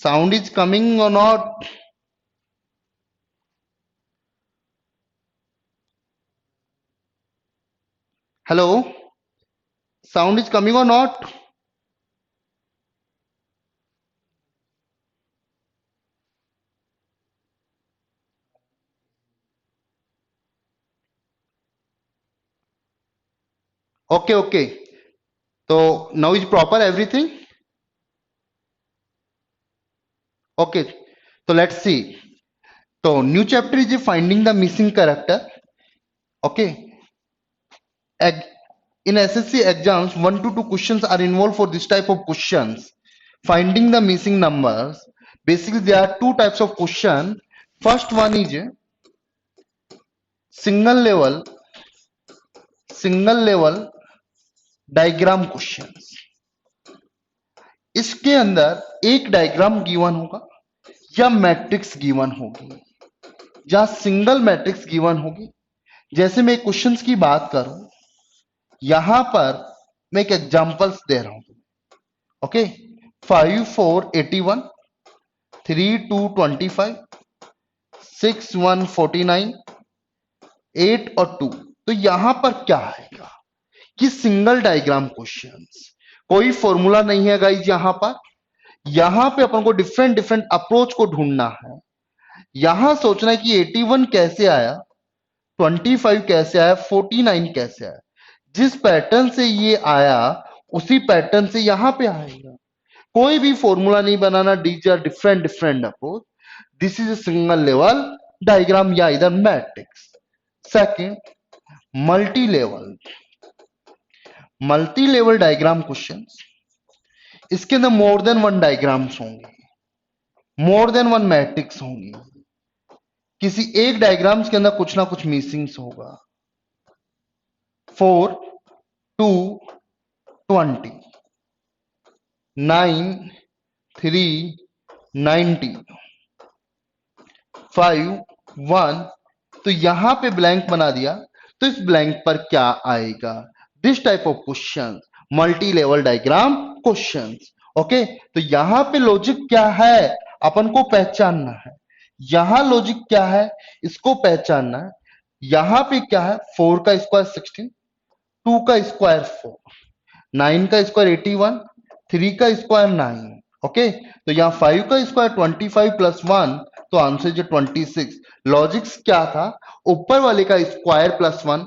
Sound is coming or not? Hello? Sound is coming or not? Okay, okay. So now is proper everything? Okay. So let's see. So new chapter is finding the missing character. Okay. Eg- In SSC exams, 1 to 2 questions are involved for this type of questions. Finding the missing numbers. Basically, there are two types of question. First one is single level, single level diagram questions. इसके अंदर एक diagram given होगा या matrix given होगी या single matrix given होगी. जैसे मैं क्वेश्चंस की बात करूं, यहां पर मैं एक एग्जांपल्स दे रहा हूं. ओके, 5 4 81, 3 2 25, 6 1 49, 8 और 2. तो यहां पर क्या आएगा कि सिंगल डायग्राम क्वेश्चंस, कोई फॉर्मूला नहीं है गाइस. यहां पे अपन को डिफरेंट डिफरेंट अप्रोच को ढूंढना है. यहां सोचना है कि 81 कैसे आया, 25 कैसे आया, 49 कैसे आया. जिस पैटर्न से ये आया उसी पैटर्न से यहां पे आएगा. कोई भी फॉर्मूला नहीं बनाना. These are different different approach. This is a single level diagram या इधर matrix. Second, multi level, multi level diagram questions. इसके अंदर मोर देन वन डायग्राम्स होंगे, मोर देन वन मैट्रिक्स होंगी. किसी एक डायग्राम्स के अंदर कुछ ना कुछ मिसिंग्स होगा. 4 2 20, 9 3 90, 5 1. तो यहां पे ब्लैंक बना दिया. तो इस ब्लैंक पर क्या आएगा? This type of question, multi level diagram questions. Okay, तो यहां पे लॉजिक क्या है अपन को पहचानना है. यहां लॉजिक क्या है इसको पहचानना है. यहां पे क्या है, 4 का स्क्वायर 16, 2 का स्क्वायर 4, 9 का स्क्वायर 81, 3 का स्क्वायर 9. ओके, तो यहाँ 5 का स्क्वायर 25 प्लस 1, तो आंसर जो 26. लॉजिक्स क्या था, ऊपर वाले का स्क्वायर प्लस 1.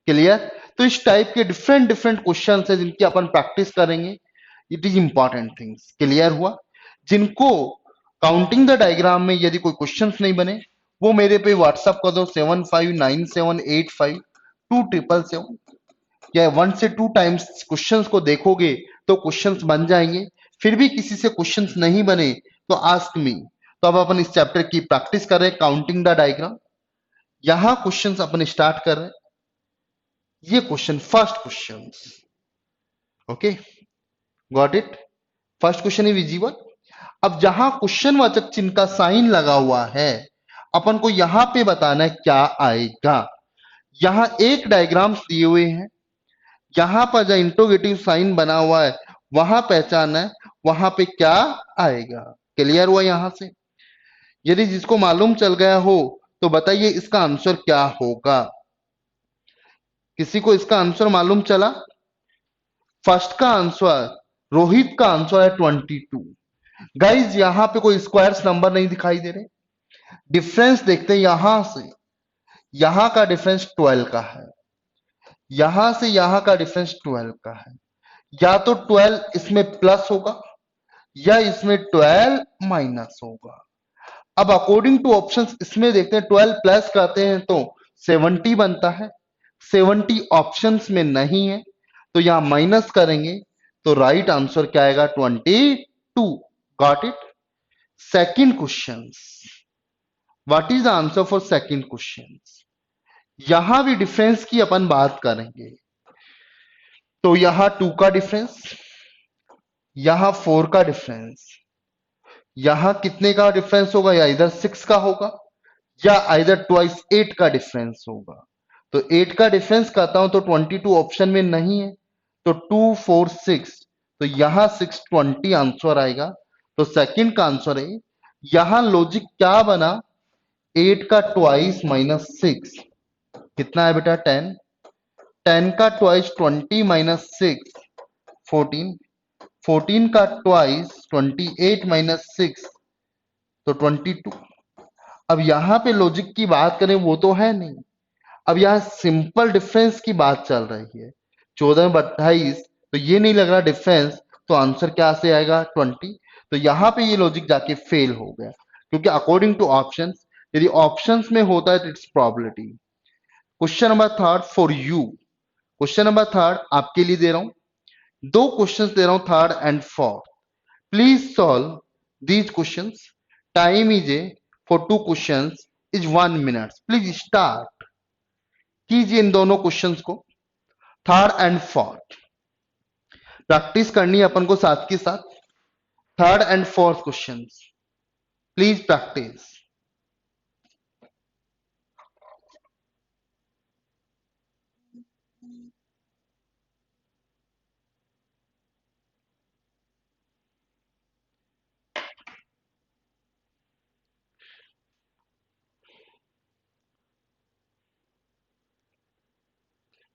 क्लियर? तो इस टाइप के डिफरेंट डिफरेंट क्वेश्चन है जिनकी अपन प्रैक्टिस करेंगे. It is important things. Clear हुआ? जिनको काउंटिंग द डायग्राम में यदि कोई क्वेश्चंस नहीं बने, वो मेरे पे व्हाट्सअप कर दो 7597852777. या 1 से 2 टाइम्स क्वेश्चंस को देखोगे तो क्वेश्चंस बन जाएंगे. फिर भी किसी से क्वेश्चंस नहीं बने तो आस्क मी. तो अब अपन इस चैप्टर की प्रैक्टिस कर रहे हैं, काउंटिंग द डायग्राम. यहां क्वेश्चंस अपन स्टार्ट कर रहे हैं. ये question, first question. Okay, got it? First question is visible. अब जहां क्वेश्चन वाचक चिन्ह का साइन लगा हुआ है, अपन को यहां पे बताना है क्या आएगा. यहां एक डायग्राम्स दिए हुए हैं, यहां पर जो इंटरोगेटिव साइन बना हुआ है वहां पहचानना है वहां पे क्या आएगा. क्लियर हुआ? यहां से यदि जिसको मालूम चल गया हो तो बताइए इसका आंसर क्या होगा. किसी को इसका आंसर मालूम चला? फर्स्ट का आंसर, रोहित का आंसर है 22. गाइज यहां पे कोई स्क्वायर्स नंबर नहीं दिखाई दे रहे. डिफरेंस देखते हैं. यहां से यहां का डिफरेंस 12 का है, यहां से यहां का डिफरेंस 12 का है. या तो 12 इसमें प्लस होगा या इसमें 12 माइनस होगा. अब अकॉर्डिंग टू ऑप्शंस इसमें देखते हैं. 12 प्लस करते हैं तो 70 बनता है. 70 ऑप्शंस में नहीं है तो यहां माइनस करेंगे तो राइट आंसर क्या आएगा? 22. Got it? Second question. What is the answer for second question? यहां भी डिफरेंस की अपन बात करेंगे. तो यहां 2 का डिफरेंस, यहां 4 का डिफरेंस, यहां कितने का डिफरेंस होगा? या इधर 6 का होगा या इधर ट्वाइस 8 का डिफरेंस होगा. तो 8 का डिफरेंस करता हूं तो 22 ऑप्शन में नहीं है तो 2 4 6. तो यहां 6 20 आंसर आएगा. तो सेकंड का आंसर है। यहां लॉजिक क्या बना, 8 का ट्वाइस माइनस 6 कितना है बेटा 10, 10 का ट्वाइस 20 माइनस 6 14, 14 का ट्वाइस 28 माइनस 6 तो 22। अब यहां पे लॉजिक की बात करें वो तो है नहीं, अब यहाँ सिंपल डिफरेंस की बात चल रही है, 14 में 28, तो ये नहीं लग रहा डिफरेंस, तो आंसर क्या से आएगा 20। तो यहाँ पे ये लॉजिक जाके फेल हो गया, क्योंकि अकॉर्डिंग टू ऑप्शंस, यदि ऑप्शंस में होता है तो it's probability. Question number third for you, question number third आपके लिए दे रहा हूं, दो क्वेश्चंस दे रहा हूं third and fourth. Please solve these questions. Time is A for two questions is 1 minute. Please start कीजिए इन दोनों क्वेश्चंस को, थर्ड एंड फोर्थ। प्रैक्टिस करनी है अपन को साथ के साथ, third and fourth questions, please practice.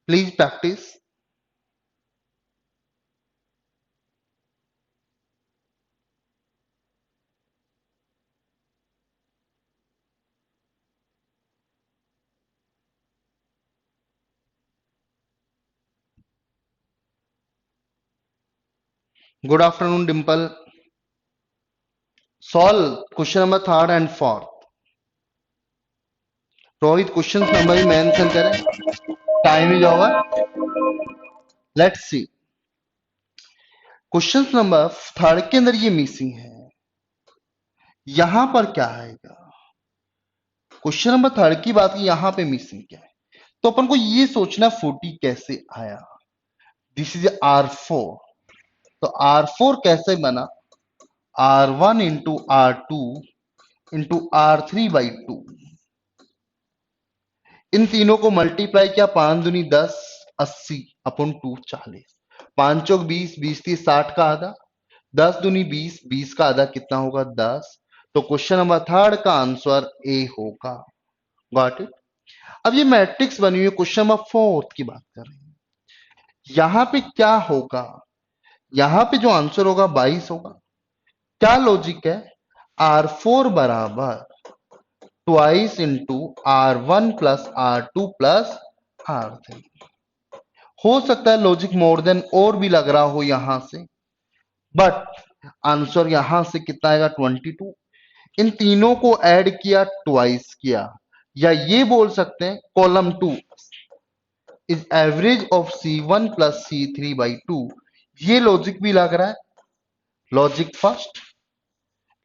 Please practice. Good afternoon Dimple. Solve question number third and fourth. Rohit question number ही मेंशन करें, time is over. Let's see question number third के अंदर ये मिसिंग है, यहां पर क्या आएगा। क्वेश्चन नंबर थर्ड की बात की, यहां पे मिसिंग क्या है, तो अपन को ये सोचना 40 कैसे आया। दिस इज R4, तो R4 कैसे बना, R1 into R2 into R3 by 2। इन तीनों को मल्टीप्लाई किया, 5 दूनी 10, 80 अपन 2 40, 5 चौक 20, 20 30 60 का आधा, 10 दूनी 20, 20 का आधा कितना होगा 10। तो क्वेश्चन नंबर थर्ड का आंसर ए होगा। Got it. अब ये मैट्रिक्स बनी हुई है, क्वेश्चन नंबर फोर्थ की बात कर रहे हैं, यहां पे क्या होगा, यहां पे जो आंसर होगा 22 होगा। क्या लॉजिक है, R4 बराबर twice into R1 plus R2 plus R3। हो सकता है लॉजिक मोर देन और भी लग रहा हो यहां से, बट आंसर यहां से कितना आएगा 22। इन तीनों को ऐड किया, ट्वाइस किया, या ये बोल सकते हैं column 2 is average of C1 plus C3 by 2। ये लॉजिक भी लग रहा है, logic first,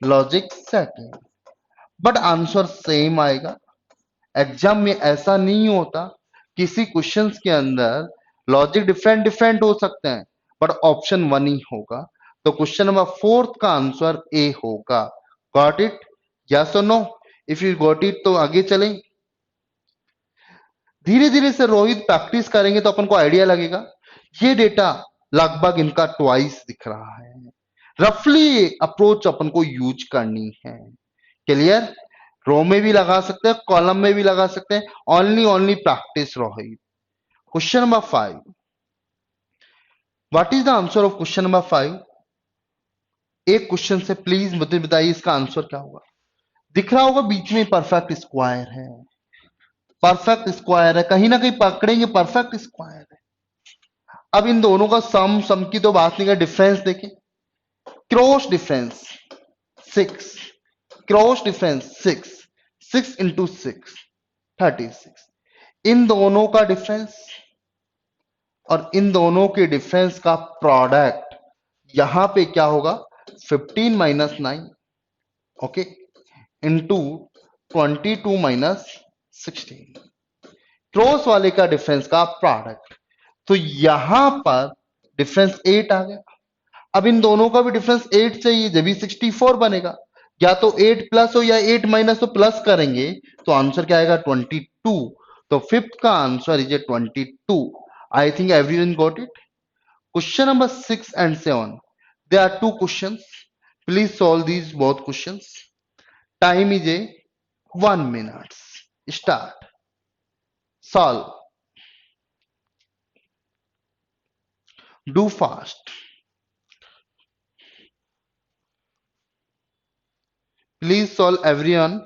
logic second, but answer same आएगा। एग्जाम में ऐसा नहीं होता, किसी क्वेश्चंस के अंदर लॉजिक डिफरेंट डिफरेंट हो सकते हैं, बट ऑप्शन वन ही होगा। तो क्वेश्चन नंबर फोर्थ का आंसर ए होगा। गॉट इट, यस और no. If you got it तो आगे चलें। धीरे धीरे से रोहित प्रैक्टिस करेंगे तो अपन को आइडिया लगेगा। ये डेटा लगभग इनका ट्वाइस दिख रहा है, रफली अप्रोच अपन को यूज करनी है। क्लियर, रो में भी लगा सकते हैं, कॉलम में भी लगा सकते हैं, only practice Rohit. Question number 5, what is the answer of question number 5। एक क्वेश्चन से प्लीज मुझे बताइए इसका आंसर क्या होगा। दिख रहा होगा बीच में परफेक्ट स्क्वायर है, परफेक्ट स्क्वायर है, कहीं ना कहीं पकड़ेंगे परफेक्ट स्क्वायर है। अब इन दोनों का सम की तो बात नहीं कर, डिफरेंस देखें, cross difference 6, cross difference 6, 6 into 6 36। इन दोनों का डिफरेंस और इन दोनों के डिफरेंस का प्रोडक्ट, यहां पे क्या होगा 15 minus 9, okay, into 22 minus 16, cross वाले का डिफरेंस का प्रोडक्ट। तो यहां पर डिफरेंस 8 आ गया। अब इन दोनों का भी डिफरेंस 8 चाहिए, जब भी 64 बनेगा। या तो 8 प्लस हो या 8 माइनस, तो प्लस करेंगे तो आंसर क्या आएगा 22। तो फिफ्थ का answer is A 22। I think everyone got it. Question number 6 and 7, there are two questions, Please solve these both questions. Time is a 1 minute. Start. Solve. Do fast. Please solve everyone.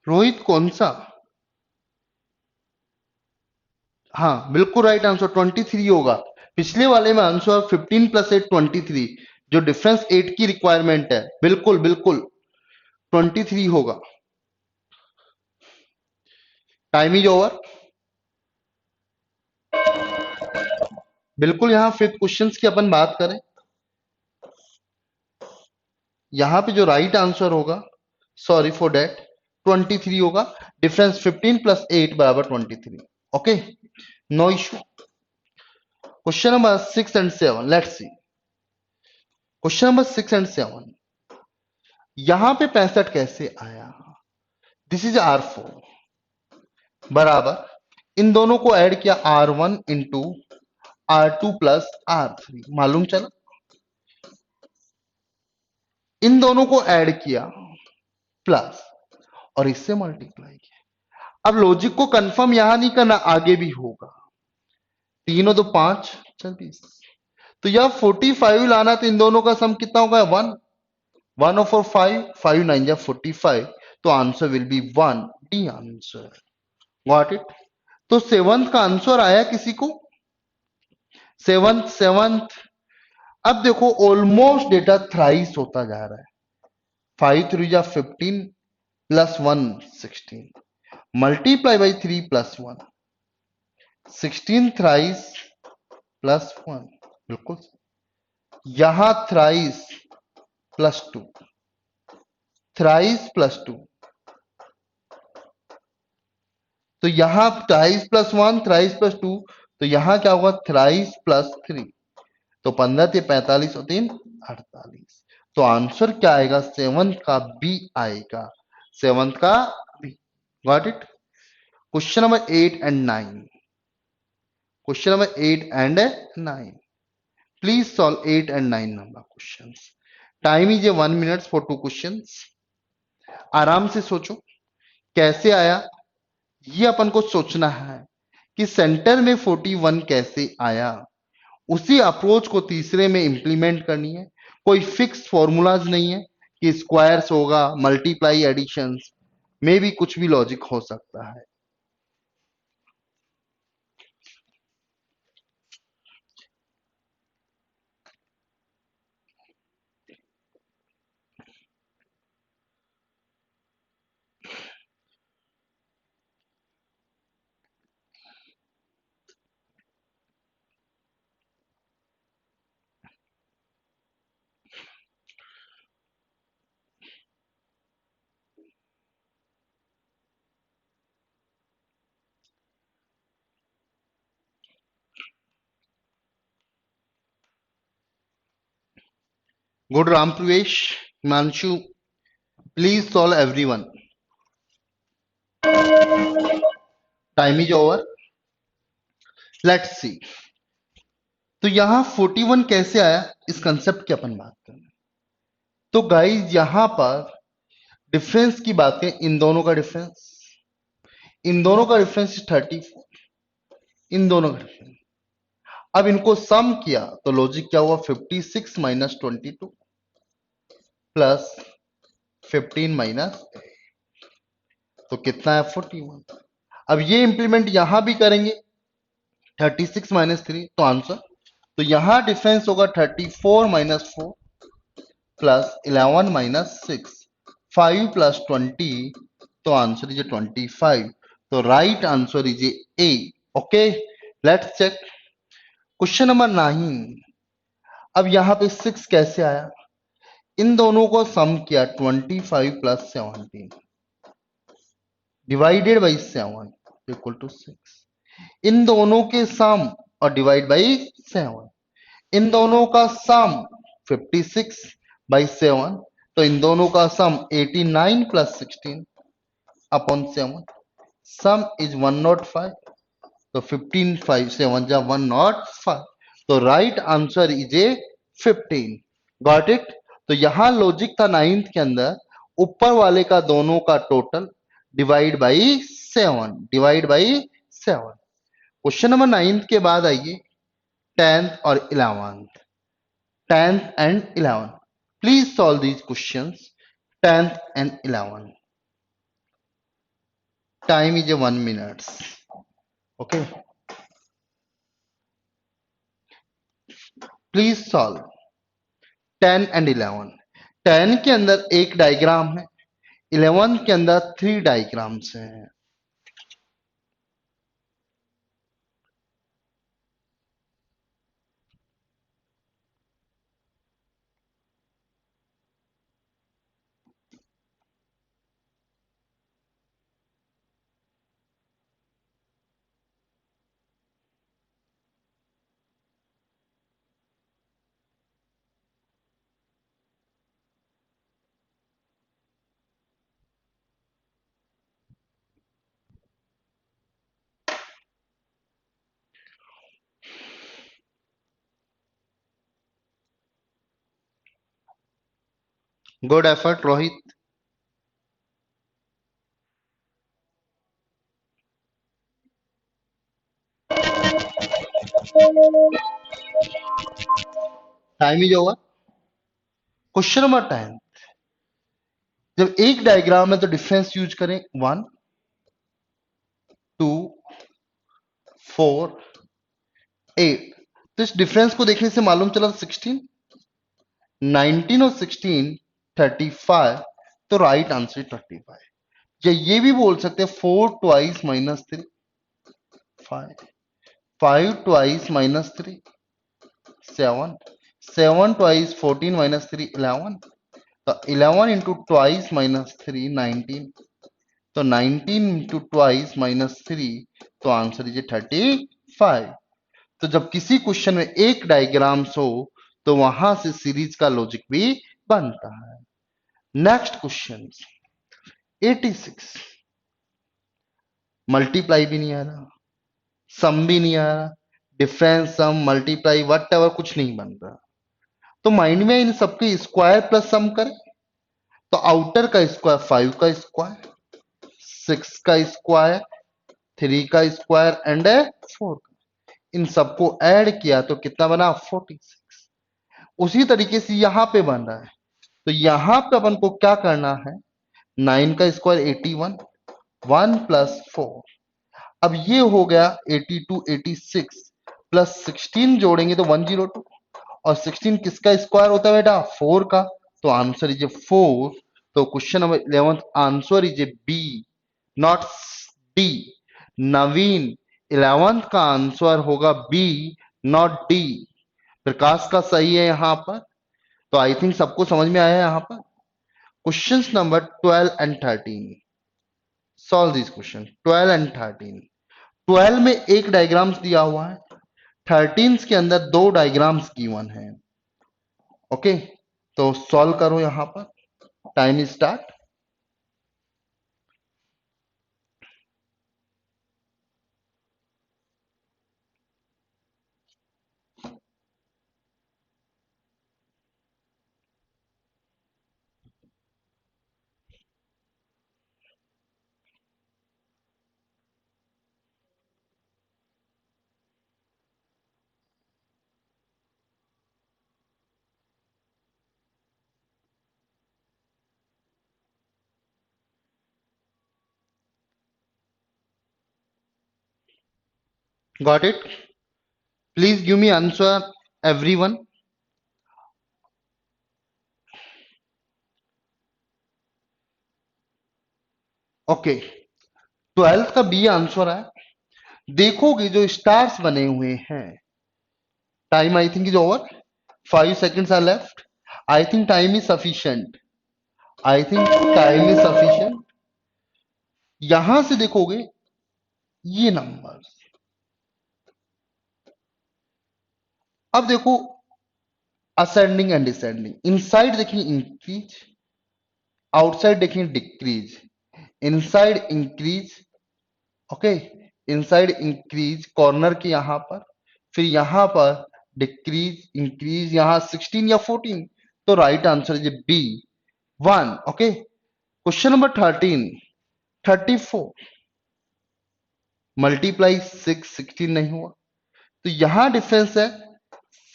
Rohit कौन सा? हाँ बिल्कुल right answer 23 होगा। पिछले वाले में answer 15 plus 8 23, जो difference 8 की रिक्वायरमेंट है। बिल्कुल बिल्कुल 23 होगा। Time is over. बिल्कुल यहाँ फिफ्थ क्वेश्चंस की अपन बात करें, यहाँ पे जो राइट आंसर होगा, सॉरी फॉर डेट, 23 होगा। डिफरेंस 15 प्लस 8 बराबर 23। Okay, no issue. Question number 6 and 7, let's see. Question number 6 and 7, यहां पे 65 कैसे आया? दिस इज R4 बराबर इन दोनों को ऐड किया R1 into R2 plus R3, मालूम चला। इन दोनों को ऐड किया प्लस और इससे मल्टीप्लाई किया। अब लॉजिक को कंफर्म यहां नहीं करना, आगे भी होगा। 3 और 2 5, चल 20। तो यह 45 लाना, तो इन दोनों का सम कितना होगा? 1। 1 और 4 5, 5 9 या 45, तो answer will B 1, D answer. Got it? तो सेवंथ का आंसर आया किसी को? सेवंथ। अब देखो ऑलमोस्ट डेटा थ्राइस होता जा रहा है। 5 3 जा 15 plus 1 16, multiply by 3 plus 1, 16 thrice plus 1, बिल्कुल। यहां थ्राइस प्लस 2, थ्राइस प्लस 2, तो यहां थ्राइस प्लस 1, थ्राइस प्लस 2, तो यहां क्या होगा? थ्राइस प्लस 3, तो 15 थे 45 और 3 48। तो आंसर क्या आएगा? सेवंथ का बी आएगा, सेवंथ का B. Got it? Question number 8 and 9, question number 8 and 9, please solve 8 and 9 number questions. Time is a 1 minute for 2 questions. आराम से सोचो कैसे आया, ये अपन को सोचना है कि सेंटर में 41 कैसे आया। उसी अप्रोच को तीसरे में इंप्लीमेंट करनी है। कोई फिक्स फॉर्मूलाज नहीं है कि स्क्वायर्स होगा, मल्टीप्लाई, एडिशंस में भी कुछ भी लॉजिक हो सकता है। गुड राम प्रवेश, Himanshu, please solve everyone. Time is over, let's सी। तो यहां 41 कैसे आया, इस कंसेप्ट की अपन बात करें। तो गाइस यहां पर डिफरेंस की बात करें, इन दोनों का डिफरेंस, इन दोनों का डिफरेंस 34, इन दोनों का डिफरेंस। अब इनको सम किया तो लॉजिक क्या हुआ? 56 माइनस 22 प्लस 15 माइनस, तो कितना है? 41। अब ये इंप्लीमेंट यहां भी करेंगे, 36 माइनस 3, तो आंसर, तो यहां डिफरेंस होगा 34 माइनस 4 प्लस 11 माइनस 6, 5 प्लस 20, तो आंसर इज 25। तो right answer is A. Okay, let's check question number 9। अब यहां पे 6 कैसे आया? इन दोनों को सम किया, 25 plus 17, divided by 7 equal to 6। इन दोनों के सम और डिवाइड बाई 7, इन दोनों का सम 56 बाई 7, तो इन दोनों का सम 89 प्लस 16 अपॉन 7, सम इज 105, तो 15 5 7 जा 105, तो right answer is A 15। Got it. तो यहां लॉजिक था नाइन्थ के अंदर, ऊपर वाले का दोनों का total divide by 7, divide by 7। Question number 9 के बाद आइए 10th और 11th, 10th and 11th। Please solve these questions 10th and 11th। Time is a 1 minute। Okay, please solve 10 and 11। 10 के अंदर एक डायग्राम है, 11 के अंदर 3 डायग्राम्स हैं। Good effort Rohit. Time is over. Question number 10, जब एक डायग्राम है तो डिफरेंस यूज करें 1 2 4 8। तो इस डिफरेंस को देखने से मालूम चला 16, 19 और 16 35, तो राइट आंसर 35। या ये भी बोल सकते हैं 4 twice minus 3 5, 5 twice minus 3 7, 7 twice 14 minus 3 11, तो 11 इंटू ट्वाइस माइनस 3 19, तो 19 इंटू ट्वाइस माइनस 3, तो आंसर इज 35। तो जब किसी क्वेश्चन में एक डायग्राम्स हो तो वहां से सीरीज का लॉजिक भी बनता है। Next question 86। मल्टीप्लाई भी नहीं आ रहा, सम भी नहीं आ रहा, difference sum multiply whatever कुछ नहीं बन रहा। तो माइंड में इन सबके स्क्वायर प्लस सम करें, तो आउटर का स्क्वायर 5 का स्क्वायर, 6 का स्क्वायर, 3 का स्क्वायर एंड 4 का, इन सबको ऐड किया तो कितना बना 46। उसी तरीके से यहां पे बन रहा है, तो यहां पे अपन को क्या करना है, 9 का स्क्वायर 81, 1 प्लस 4, अब ये हो गया 82 86 प्लस 16 जोड़ेंगे तो 102, और 16 किसका स्क्वायर होता है बेटा 4 का, तो आंसर इज 4। तो question number 11 answer is B not D. Naveen 11th का आंसर होगा बी नॉट डी। प्रकाश का सही है यहां पर। तो आई थिंक सबको समझ में आया है यहां पर। Question number 12 and 13, solve this question 12 and 13। 12 में एक डायग्राम्स दिया हुआ है, 13 के अंदर 2 डायग्राम्स गिवन है। ओके, तो सॉल्व करो यहां पर। Time start. Got it. Please give me answer everyone. Okay, 12 का बी आंसर है। देखोगे जो स्टार्स बने हुए हैं, time I think is over, 5 seconds are left. I think time is sufficient, I think time is sufficient. यहां से देखोगे ये नंबर, अब देखो असेंडिंग एंड डिसेंडिंग, इनसाइड देखेंगे इंक्रीज, आउटसाइड देखेंगे decrease, inside increase, okay, inside increase corner के यहां पर, फिर यहां पर डिक्रीज इंक्रीज, यहां 16 या 14, तो right answer is B 1। Okay, question number 13, 34 multiply 6 16 नहीं हुआ, तो यहां डिफरेंस है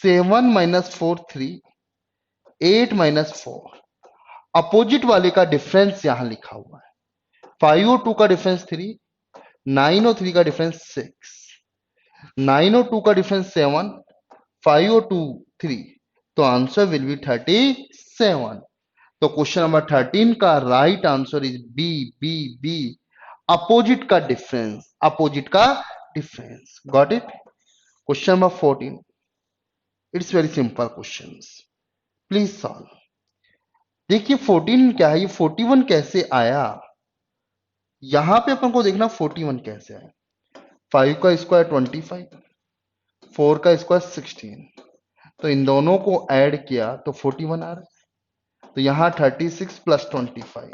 7 माइनस 4 3, 8 माइनस 4, अपोजिट वाले का डिफरेंस यहां लिखा हुआ है, 5 और 2 का डिफरेंस 3, 9 और 3 का डिफरेंस 6, 9 और 2 का डिफरेंस 7, 5 और 2 3, तो आंसर विल बी 37। तो क्वेश्चन नंबर 13 का right answer is B B B, opposite का डिफरेंस, अपोजिट का difference. Got it? Question number 14, it's very simple questions, please solve. देखिए 14 क्या है, ये 41 कैसे आया, यहां पे अपन को देखना 41 कैसे आया। 5 का स्क्वायर 25, 4 का स्क्वायर 16, तो इन दोनों को ऐड किया तो 41 आ रहा है, तो यहां 36 प्लस 25,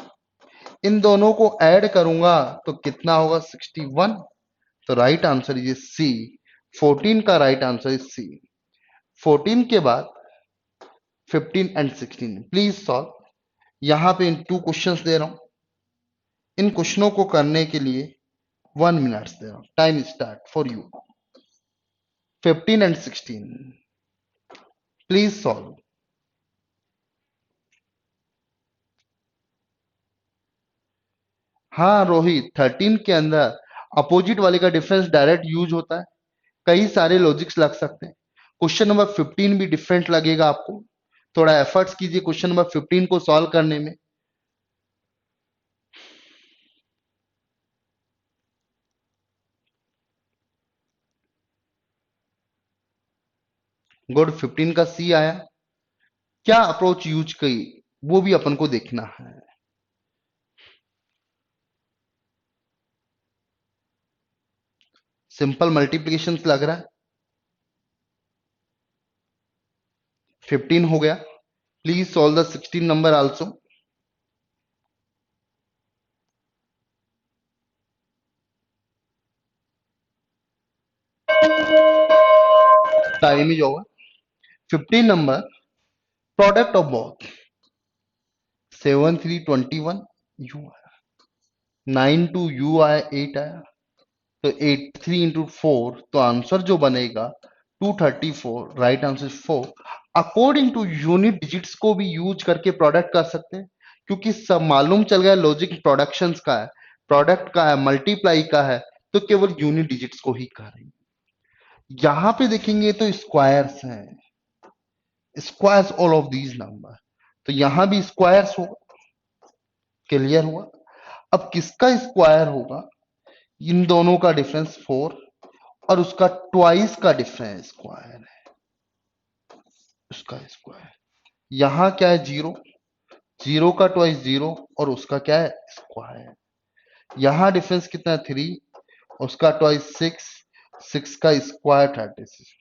इन दोनों को ऐड करूंगा तो कितना होगा 61, तो राइट आंसर इज सी, 14 का राइट आंसर इज सी। 14 के बाद 15 एंड 16 प्लीज सॉल्व। यहां पे इन 2 क्वेश्चंस दे रहा हूं, इन क्वेश्चनों को करने के लिए 1 मिनट्स दे रहा हूं, time start for you. 15 and 16 please solve. हाँ रोहित, 13 के अंदर अपोजिट वाले का डिफरेंस डायरेक्ट यूज होता है, कई सारे लॉजिक्स लग सकते हैं। क्वेश्चन नंबर 15 भी डिफरेंट लगेगा आपको, थोड़ा एफर्ट्स कीजिए क्वेश्चन नंबर 15 को सॉल्व करने में। गुड, 15 का सी आया, क्या अप्रोच यूज की वो भी अपन को देखना है। सिंपल मल्टीप्लिकेशन लग रहा है, 15 हो गया, please solve the 16 number also. Time is over. 15 number, product of both 7 3 21 you आया, 9 2 यू आया, 8 आया, तो 8 3 इंटू 4, तो आंसर जो बनेगा 234, right answer 4। According to unit digits को भी यूज करके प्रोडक्ट कर सकते हैं, क्योंकि सब मालूम चल गया लॉजिक प्रोडक्शंस का है, प्रोडक्ट का है, मल्टीप्लाई का है, तो केवल यूनिट डिजिट्स को ही करेंगे। यहां पे देखेंगे तो स्क्वायर्स हैं, squares all of these number, तो यहां भी स्क्वायर्स होगा, क्लियर हुआ। अब किसका स्क्वायर होगा, इन दोनों का डिफरेंस 4 और उसका ट्वाइस का डिफरेंस स्क्वायर है, उसका स्क्वायर। यहां क्या है 0, 0 का ट्वाइस 0 और उसका क्या है स्क्वायर। यहां डिफरेंस कितना है 3, उसका ट्वाइस 6, 6 का स्क्वायर 36,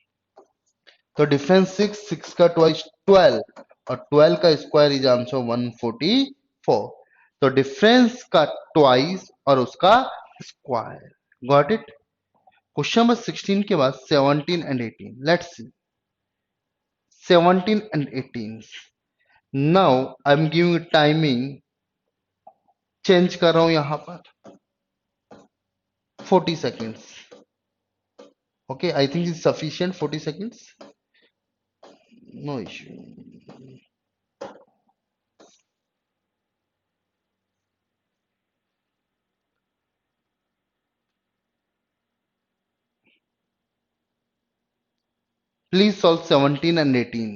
तो डिफरेंस 6, 6 का ट्वाइस 12 और 12 का स्क्वायर इज आंसर 144, तो डिफरेंस का ट्वाइस और उसका square. Got it? Question number 16 के बाद 17 and 18, let's see 17 and 18। Now I am giving timing, change कर रहा हूं यहां पर 40 seconds. Okay, I think is sufficient 40 seconds, no issue. Please solve 17 and 18।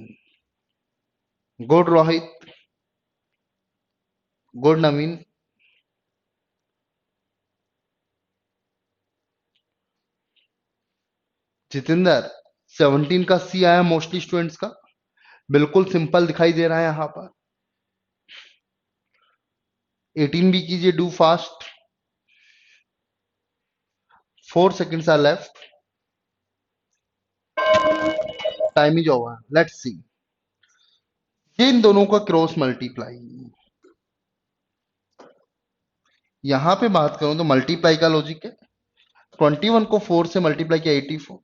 Good Rohit, good Naveen. Jitendra, 17 का सी आया मोस्टली स्टूडेंट्स का, बिल्कुल सिंपल दिखाई दे रहा है यहां पर। 18 भी कीजिए, do fast. 4 seconds are left. Time is over. Let's see. ये इन दोनों का क्रॉस मल्टीप्लाई, यहां पे बात करूं तो मल्टीप्लाई का लॉजिक है। 21 को 4 से मल्टीप्लाई किया 84,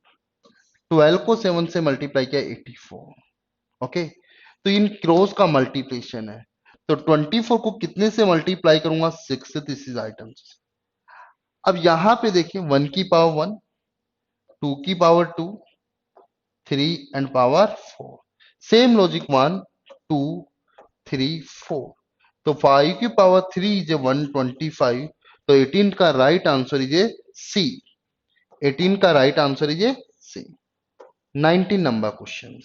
12 को 7 से मल्टीप्लाई किया 84। ओके, तो इन क्रॉस का मल्टीप्लिकेशन है। तो 24 को कितने से मल्टीप्लाई करूंगा? 6 से। This is items. अब यहां पे देखिए 1 की पावर 1, 2 की power 2, 3 and power 4। Same logic 1, 2, 3, 4। तो 5 की पावर 3 इज 125। तो 18 का राइट आंसर इज सी। 18 का right answer is C. 19 number question.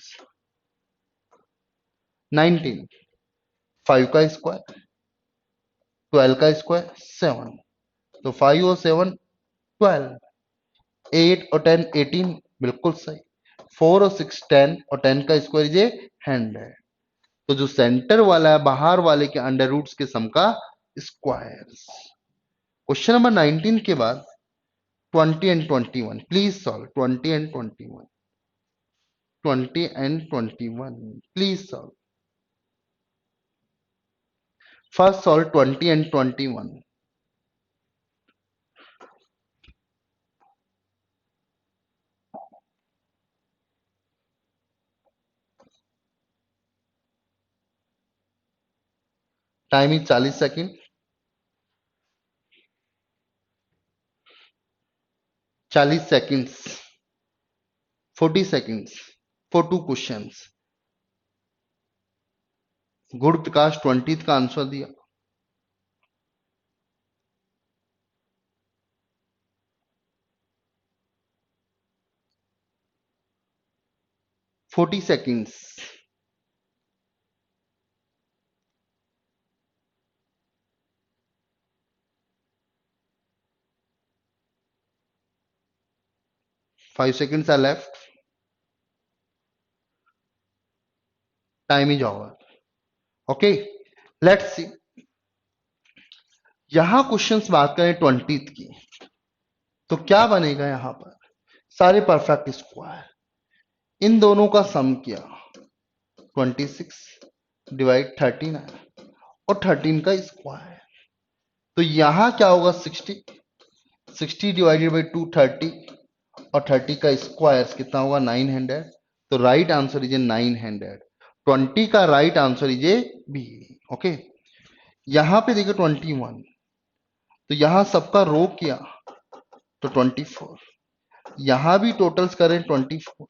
19, 5 का स्क्वायर, 12 का स्क्वायर 7। तो 5 और 7 12, 8 और 10 18, बिल्कुल सही। 4 और 6 10 और 10 का स्क्वायर इज 100। तो जो सेंटर वाला है बाहर वाले के अंडर रूट्स के सम का स्क्वायर। क्वेश्चन नंबर 19 के बाद 20 and 21 please solve. 20 and 21, 20 and 21 please solve. First solve 20 and 21। Time is 40 second. 40 seconds, 40 seconds for two questions. Good Prakash 20 का आंसर दिया। 40 seconds। 5 seconds are left. Time is over. Okay, let's see. यहां questions बात करें 20 की, तो क्या बनेगा? यहां पर सारे परफेक्ट स्क्वायर, इन दोनों का सम किया 26 डिवाइड 39 और 13 का स्क्वायर। तो यहां क्या होगा? 60, 60 डिवाइडेड बाई 2 30 और 30 का स्क्वायर कितना होगा? 900। तो राइट आंसर इज 900। 20 का right answer is B. Okay, यहां पे देखो 21, तो यहां सबका रो किया तो 24, यहां भी टोटल्स करें 24,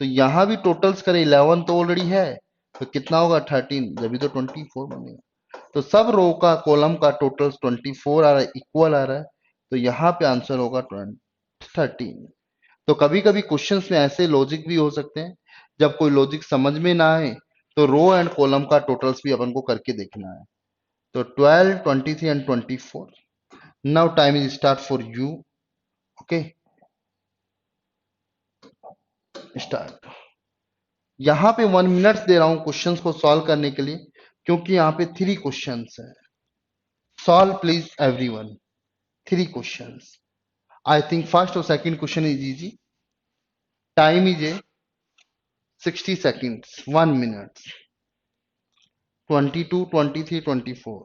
तो यहां भी टोटल्स करें 11 तो ऑलरेडी है, तो कितना होगा? 13, जब भी तो 24 बनेगा। तो सब रो का कॉलम का टोटल्स 24 आ रहा है, इक्वल आ रहा है। तो यहां पे आंसर होगा 13। तो कभी कभी क्वेश्चंस में ऐसे लॉजिक भी हो सकते हैं, जब कोई लॉजिक समझ में ना आए तो रो एंड कॉलम का टोटल्स भी अपन को करके देखना है। तो 12, 23 and 24। Now time is start for you. Okay, start. यहां पे 1 मिनट दे रहा हूं क्वेश्चंस को सॉल्व करने के लिए, क्योंकि यहां पे 3 क्वेश्चंस है। Solve please everyone, 3 questions. I think first और second question is easy. Time is 60 seconds, 1 minute। 22, 23, 24।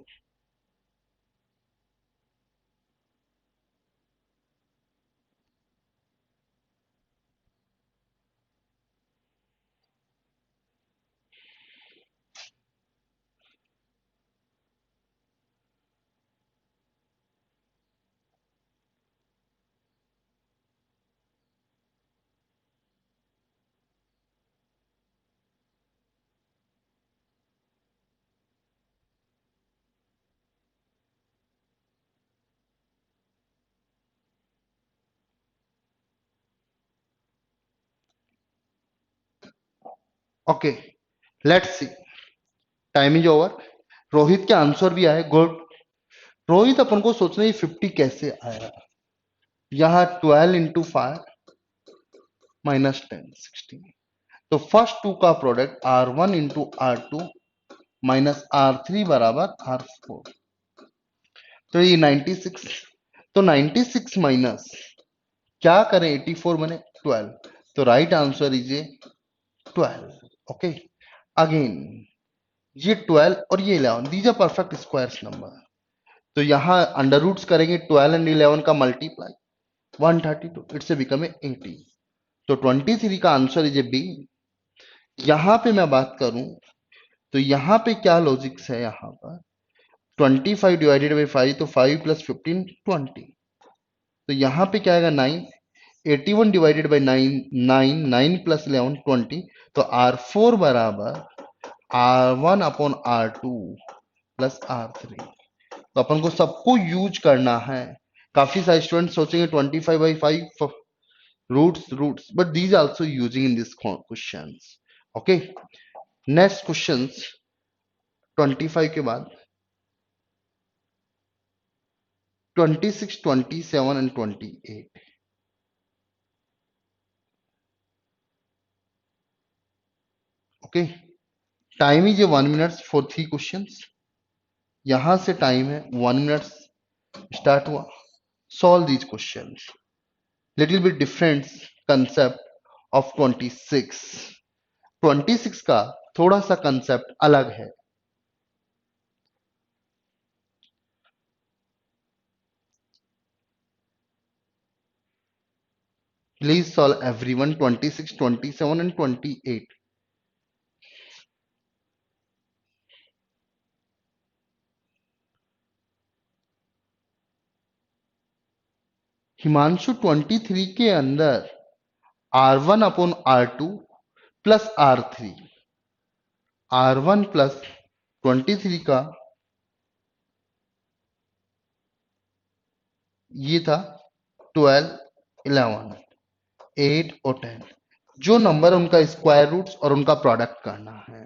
Okay, let's see. Time is over. Rohit के आंसर भी आए, गुड। रोहित, अपन को सोचना है 50 कैसे आया। यहां 12 इंटू 5 माइनस 10 16। तो फर्स्ट टू का product R1 into R2 minus R3 बराबर R4। तो ये 96। तो 96 माइनस क्या करें 84 बने 12, तो right answer is A 12। Okay, again ये 12 और ये 11, these are perfect squares number. तो यहां अंडर रूट्स करेंगे 12 एंड 11 का मल्टीप्लाई 132, इट्स बिकम 80। तो 23 का आंसर इज ए बी। यहां पे मैं बात करूं तो यहां पे क्या लॉजिक्स है, यहां पर 25 डिवाइडेड बाई 5, तो 5 प्लस 15 20, तो यहां पे क्या आएगा 9। 81 डिवाइडेड बाई 9 9, 9 प्लस 11 20, तो R4 बराबर R1 upon R2 plus R3। तो अपन को सबको यूज करना है। काफी सारे स्टूडेंट सोचेंगे 25/5 roots, but these also using in this questions. Okay, next questions 25 के बाद 26, 27 एंड 28। ओके, time is 1 minute for 3 questions. यहां से टाइम है 1 मिनट स्टार्ट हुआ। Solve these questions. Little bit different concept of 26। 26 का थोड़ा सा कंसेप्ट अलग है। Please solve everyone 26, 27 and 28। Himanshu 23 के अंदर R1 upon R2 plus R3, R1 plus 23 का ये था 12, 11, 8 और 10। जो नंबर उनका स्क्वायर रूट्स और उनका प्रोडक्ट करना है।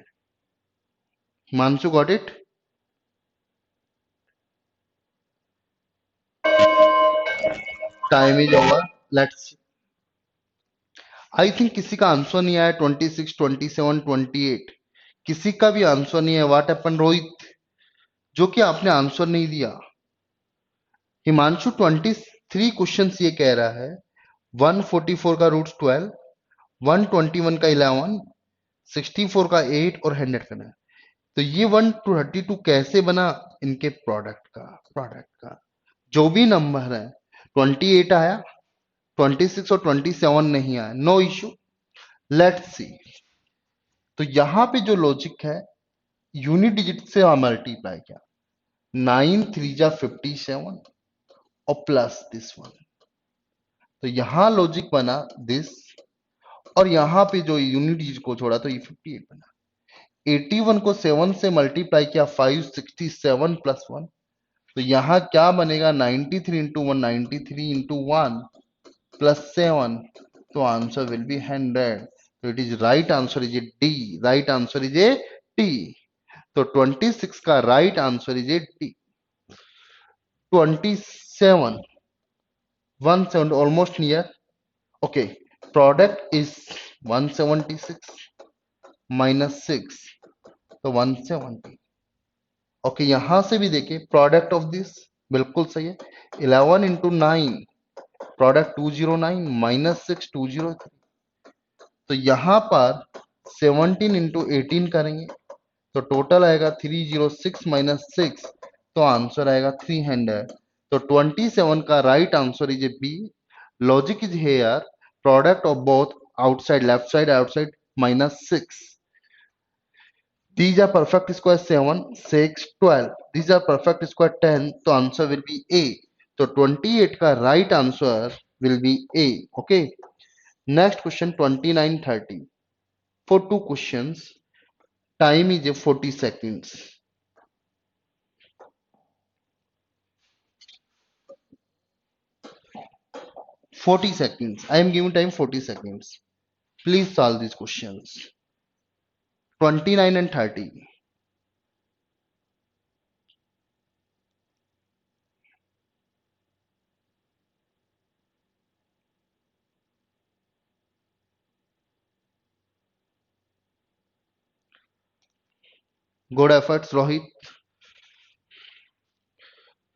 Himanshu got it? Time is over, let's. I think किसी का आंसर नहीं आया 26, 27, 28। किसी का भी आंसर नहीं है। व्हाट हैपन रोहित, जो कि आपने आंसर नहीं दिया। हिमांशु 23 क्वेश्चंस ये कह रहा है 144 का रूट्स 12, 121 का 11, 64 का 8 और 100 का 9। तो ये 132 कैसे बना? इनके प्रोडक्ट का जो भी नंबर है 28 आया, 26 और 27 नहीं आया, नो इश्यू। Let's see. तो यहां पे जो लॉजिक है यूनिट डिजिट से मल्टीप्लाई किया, 9 3 जा 57 और प्लस दिस वन। तो यहां लॉजिक बना दिस, और यहां पे जो यूनिट डिजिट को छोड़ा तो ये 58 बना। 81 को 7 से मल्टीप्लाई किया 567 प्लस 1, तो यहां क्या बनेगा 93 इंटू 1, 93 इंटू 1 प्लस 7, तो आंसर विल बी 100। तो it is right answer is A D. Right answer is A T. तो 26 का right answer is A D. 27, 170 almost near. Okay, product is 176 minus 6, तो 170। ओके, यहां से भी देखिए प्रोडक्ट ऑफ दिस बिल्कुल सही है। 11 इंटू 9 प्रोडक्ट 209 माइनस 6 203। तो यहां पर 17 इंटू 18 करेंगे तो टोटल आएगा 306 माइनस 6, तो आंसर आएगा 300। तो 27 का right answer is A B. Logic is here product of both outside left side outside minus 6। These are perfect square 7, 6, 12. These are perfect square 10. तो आंसर will be A। तो 28 का right answer will be A। Okay. Next question 29, 30. For two questions, time is 40 seconds. 40 seconds. I am giving time 40 seconds. Please solve these questions. 29 and 30. Good efforts, Rohit.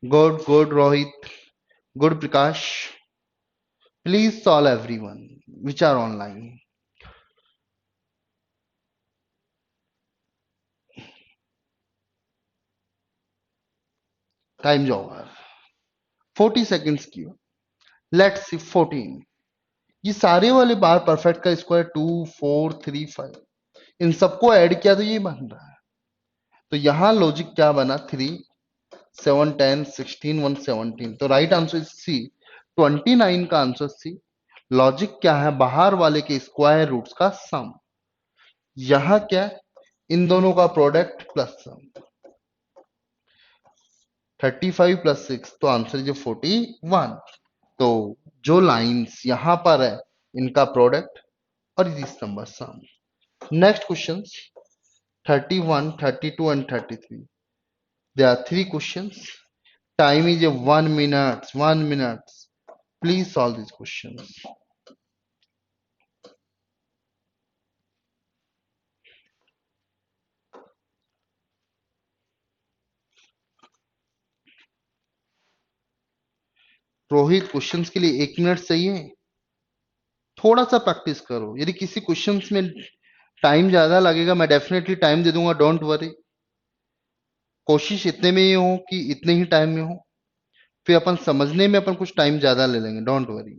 Good, Rohit. Good, Prakash. Please solve everyone which are online. Time's over. 40 seconds की. Let's see 14. ये सारे वाले बार perfect का square 2 4 3 5 इन सबको add किया तो ये बन रहा है. तो यहां लॉजिक क्या बना 3 7 10 16 1 17. तो राइट आंसर सी. 29 का आंसर सी. लॉजिक क्या है बाहर वाले के स्क्वायर रूट्स का सम. यहां क्या इन दोनों का प्रोडक्ट प्लस सम. 35 प्लस 6 तो आंसर जो 41. तो जो लाइंस यहां पर है इनका प्रोडक्ट और this number sum. Next question 31 32 and 33. There are three questions. Time is 1 minute. 1 minute. Please solve these questions. Rohit questions के लिए 1 मिनट चाहिए. थोड़ा सा प्रैक्टिस करो. यदि किसी क्वेश्चंस में टाइम ज्यादा लगेगा मैं डेफिनेटली टाइम दे दूंगा. Don't worry. कोशिश इतने में ही हो कि इतने ही टाइम में हो. फिर अपन समझने में अपन कुछ टाइम ज्यादा ले लेंगे. Don't worry.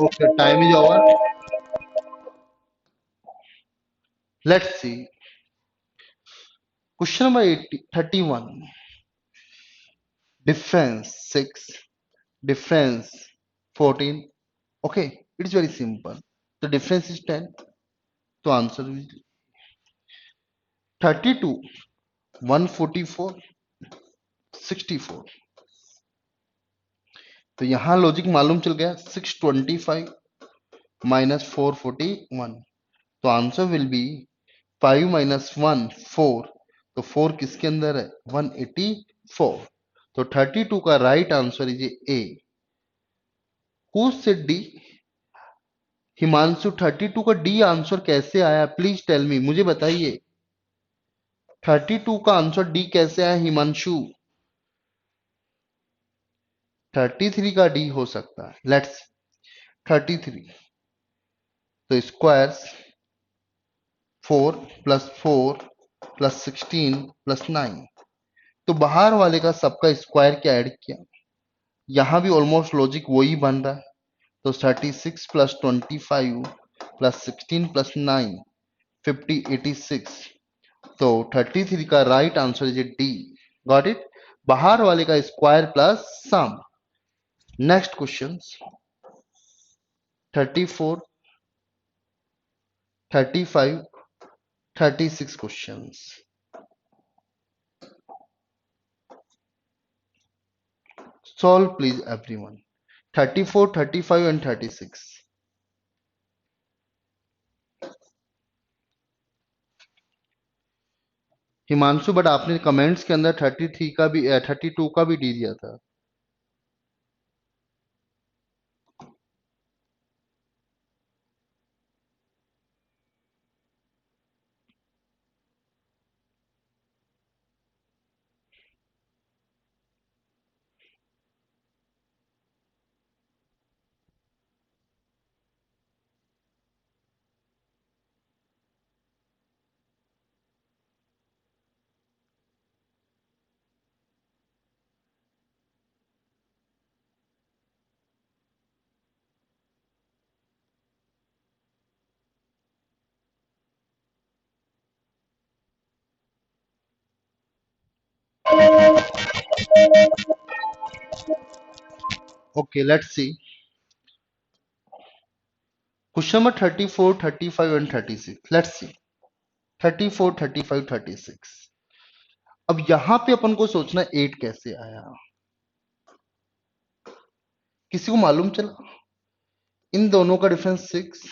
Okay, time is over. Let's see. Question number 31. Difference 6. Difference 14. Okay, it's very simple. The difference is 10. So answer is 32, 144, 64. तो यहां लॉजिक मालूम चल गया. 625 minus 441. तो आंसर विल बी 5 minus 1 4. तो 4 किसके अंदर है 184. तो 32 का right answer is A. Who said D. Himanshu 32 का डी आंसर कैसे आया प्लीज टेल मी. मुझे बताइए 32 का आंसर डी कैसे आया हिमांशु. 33 का डी हो सकता है. लेट्स 33. तो स्क्वायर्स 4 प्लस 4 प्लस 16 प्लस 9. तो बाहर वाले का सबका स्क्वायर क्या ऐड किया. यहां भी ऑलमोस्ट लॉजिक वही बन रहा है. तो 36 प्लस 25 प्लस 16 प्लस 9 50 86. तो 33 का right answer is D. Got it. बाहर वाले का square plus sum. Next question 34 35 36 questions. Solve please everyone. 34 35 and 36. Himanshu but आपने कमेंट्स के अंदर 33 का भी 32 का भी डी दिया था. Okay, let's see. Question number 34 35 and 36. Let's see. 34 35 36. अब यहां पे अपन को सोचना 8 कैसे आया. किसी को मालूम चला? इन दोनों का डिफरेंस 6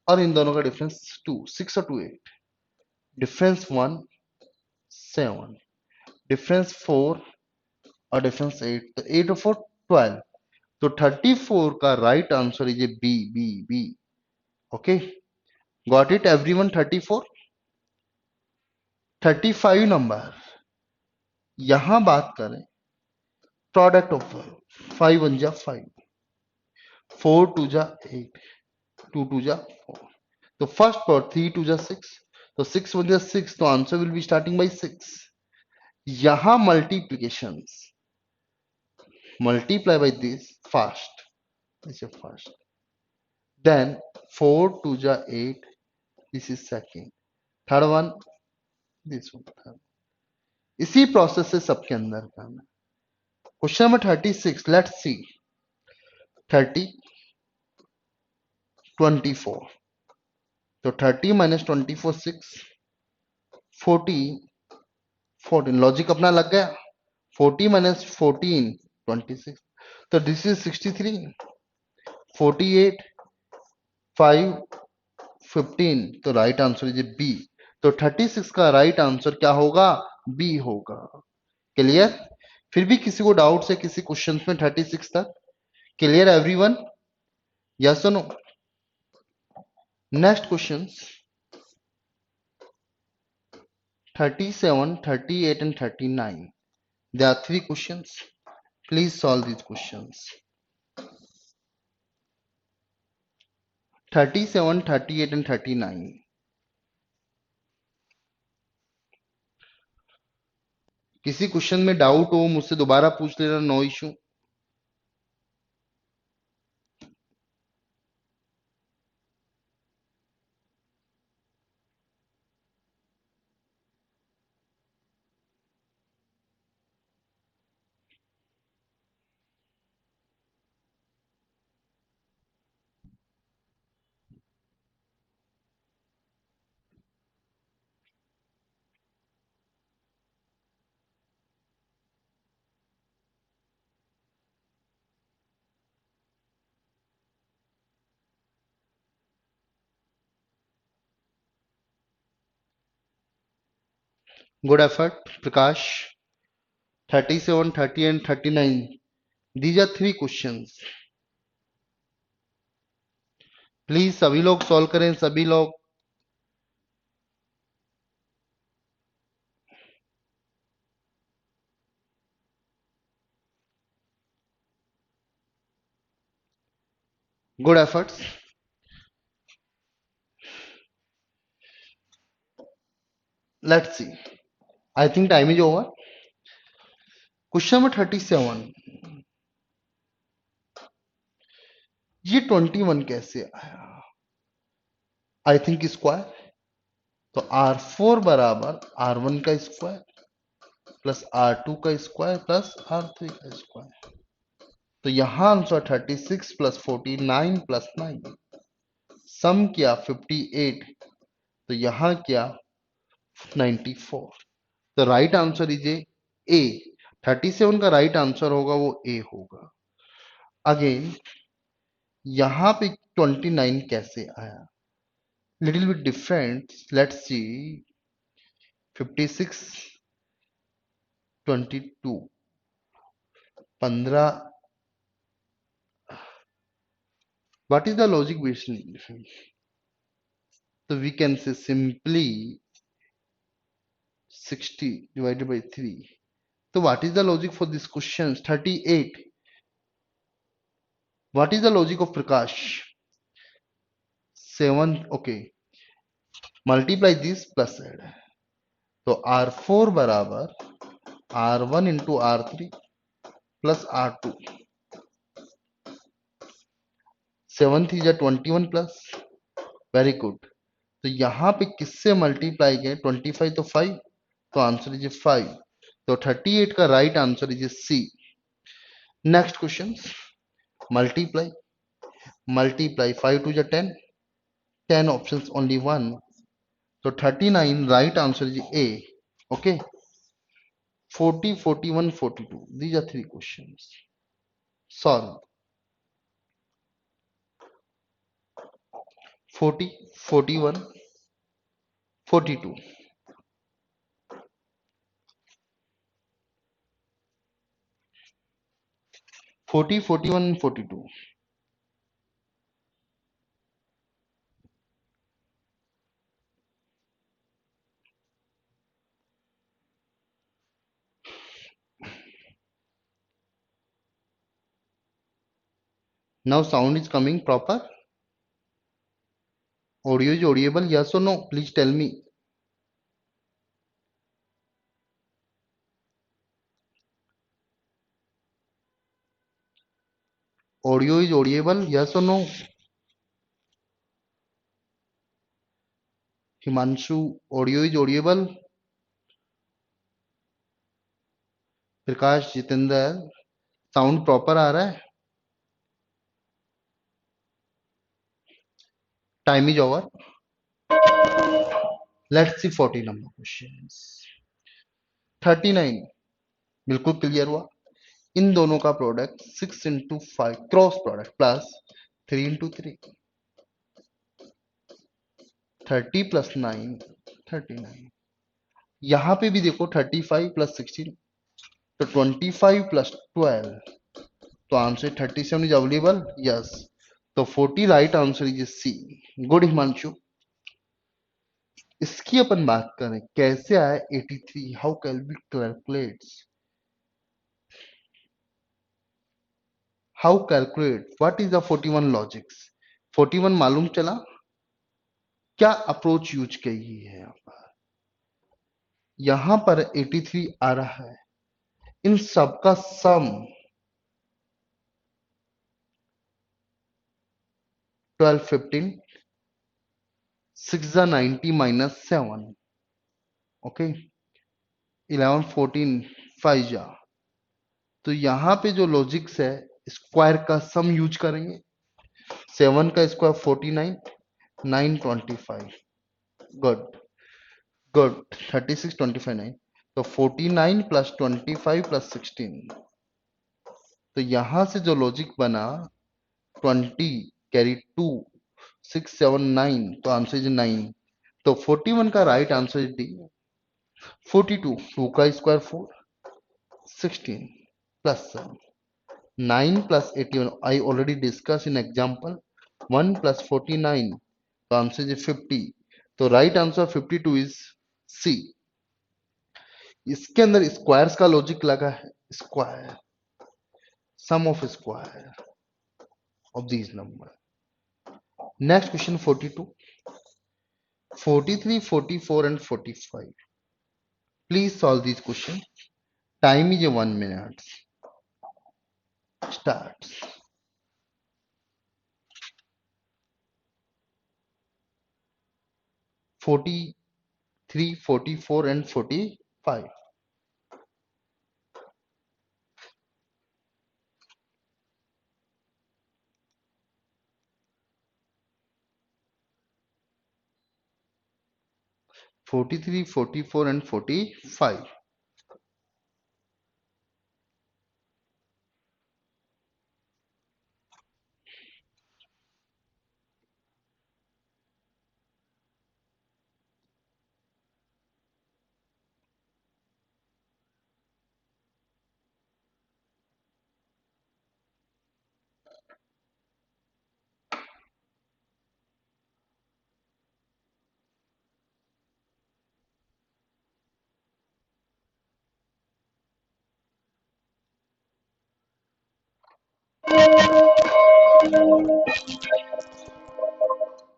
और इन दोनों का डिफरेंस 2, 6 और 2 8, डिफरेंस 1 7, डिफरेंस 4 और डिफरेंस 8, तो 8 और 4 12, तो 34 का right answer is A B B B. Okay, got it everyone? 34। 35 number, यहां बात करें प्रोडक्ट ऑफ 5 1 जा 5, 4 2 जा 8, 2 2 जा 4, तो फर्स्ट पावर 3 2 जा 6, तो 6 1 जा 6, तो answer will be starting by 6। यहां multiplications, multiply by this first, this is first, then 4 2 ja 8, this is second, third one this one third. इसी प्रोसेस से सबके अंदर करना। Question number 36, let's see. 30 24, तो 30 माइनस 24 6, 40 14, लॉजिक अपना लग गया। 40 माइनस 14 26, तो दिस इज 63, 48 5 15, तो राइट आंसर इज बी। तो 36 का राइट आंसर क्या होगा? बी होगा। क्लियर? फिर भी किसी को डाउट है किसी क्वेश्चन में 36 तक? Clear everyone? यस और no? Next question 37 38 and 39, there are three questions. Please solve these questions. 37 38 and 39, किसी क्वेश्चन में डाउट हो मुझसे दोबारा पूछ लेना, no issue. Good effort Prakash. 37 30 and 39, these are three questions. Please सभी लोग सॉल्व करें, सभी लोग। Good efforts. Let's see, I think time is over. Question number 37, ये 21 कैसे आया? आई थिंक स्क्वायर, तो R4 बराबर R1 का स्क्वायर प्लस R2 का स्क्वायर प्लस R3 का स्क्वायर, तो यहां आंसर 36 प्लस 49 प्लस 9, सम किया 58, तो यहां क्या 94, तो राइट आंसर इज ए। 37 का राइट आंसर होगा वो ए होगा। अगेन यहां पे 29 कैसे आया? Little bit different, let's see. 56 22 15, what is the logic between different? So we can say simply 60 divided by 3. So what is the logic for this question? 38, what is the logic of Prakash? 7, okay, multiply this plus add, तो R4 बराबर R1 into R3 plus R2, 7 3 जा 21 plus, very good. तो यहां पे किससे multiply किए? 25 तो 5, तो आंसर इज 5, तो 38 का right answer is C. Next question, multiply, multiply 5 2 जा 10, 10 ऑप्शंस ओनली वन, तो 39 right answer is A. Okay, 40 41 42, these are three questions. Solve. 40, 41, 42. 40, 41 and 42. Now sound is coming proper. Audio is audible, yes or no? Please tell me. Audio is audible, yes or no? Himanshu, audio is audible. Prakash, Jitendra, sound proper आ रहा है? Time is over. Let's see 40 number questions. 39 बिल्कुल clear हुआ. इन दोनों का product 6 into 5 cross product plus 3 into 3 30 plus 9 39. यहां पे भी देखो 35 प्लस 16 तो 25 प्लस 12 तो आंसर 37 इज अवेलेबल. यस, तो 40 right answer is C. Good Himanshu. इसकी अपन बात करें कैसे आया 83. How can be calculates, how calculate, what is the 41 logics. 41 मालूम चला, क्या अप्रोच यूज की है यहां पर 83 आ रहा है. इन सबका सम 12 15 6 90 माइनस 7. ओके, 11 14 5 जा. तो यहां पे जो लॉजिक्स है स्क्वायर का सम यूज करेंगे. 7 का स्क्वायर 49, 9 25. Good good. 36 25 9. तो 49 प्लस 25 प्लस 16. तो यहां से जो लॉजिक बना 20 कैरी 2 6 7 9 तो आंसर इज 9. तो 41 का राइट आंसर इज डी. 42 2 का square 4 16 plus 7 9 plus 81. I already discussed in example. 1 plus 49. तो आंसर इज 50. तो राइट आंसर 52 इज सी. इसके अंदर स्क्वायर्स का लॉजिक लगा है. Square, sum of square of this number. Next question 42, 43, 44 and 45. Please solve this question. Time is 1 minute. Starts. 43, 44 and 45. 43, 44 and 45.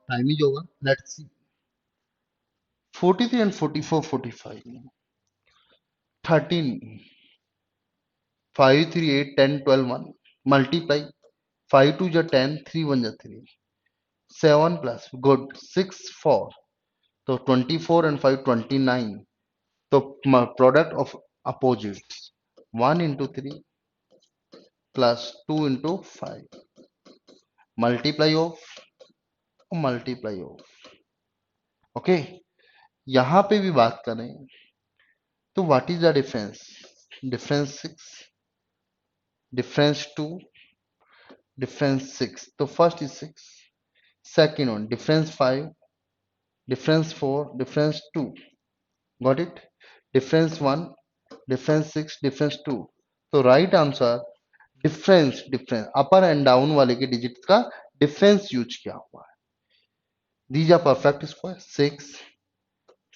Time is over. Let's see. 43 and 44, 45. 13, 5, 3, 8, 10, 12, 1. Multiply. 5 2 is 10, 3 1 is 3. 7 plus. Good. 6, 4. So 24 and 5, 29. So product of opposites. 1 into 3 plus 2 into 5. Multiply of. Multiply of. Okay, यहां पे भी बात करें तो what is the difference. Difference 6, difference 2, difference 6. तो first is 6, Second one, difference 5, difference 4, difference 2. Got it? Difference 1, difference 6, difference 2. तो right answer difference upper and down वाले के डिजिट का डिफरेंस यूज किया हुआ है. These are perfect square 6,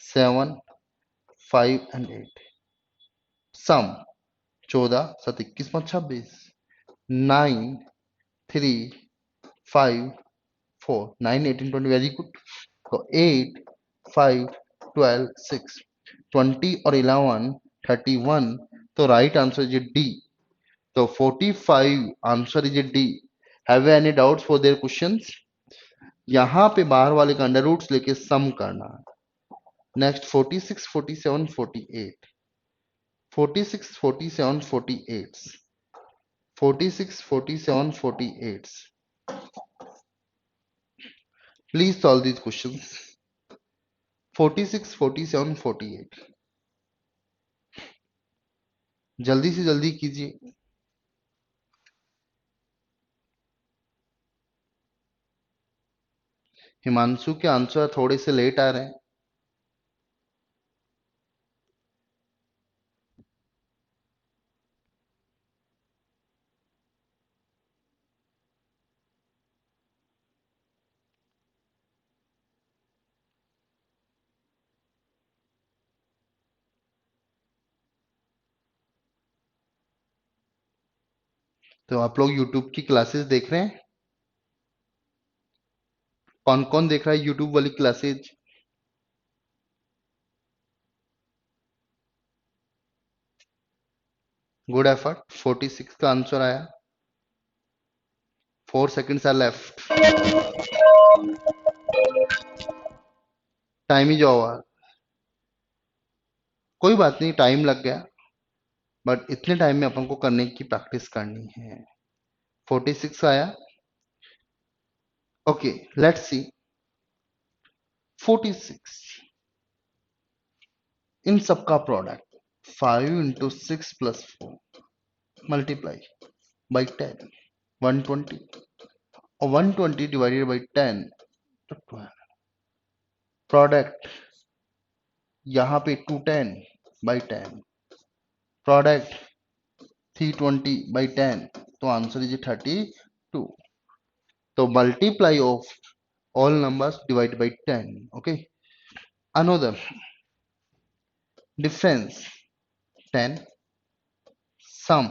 7, 5 and 8. Sum 14, 7, 21, 26, 9, 3, 5, 4, 9, 18, 20. Very good. तो 8, 5, 12, 6, 20 और 11, 31. तो राइट आंसर इज डी. तो 45 answer is D. Have any doubts for their questions? यहां पे बाहर वाले का अंडर रूट्स लेके सम करना है. Next 46, 47, 48. 46, 47, 48. 46, 47, 48. Please solve these questions. 46, 47, 48. जल्दी से जल्दी कीजिए. हिमांशु के आंसर थोड़े से लेट आ रहे हैं. तो आप लोग YouTube की क्लासेस देख रहे हैं? कौन कौन देख रहा है YouTube वाली क्लासेज? Good effort. 46 का आंसर आया. 4 seconds are left. Time is over. कोई बात नहीं, टाइम लग गया, बट इतने टाइम में अपन को करने की प्रैक्टिस करनी है. 46 आया. ओके, लेट्स सी. 46 इन सबका product 5 into 6 plus 4 multiply by 10, 120. और 120 divided by 10 तो 12. प्रोडक्ट यहाँ पे 210 by 10. Product 320 by 10. तो आंसर इज 32. तो multiply of all numbers divided by 10. Okay. Another difference 10, sum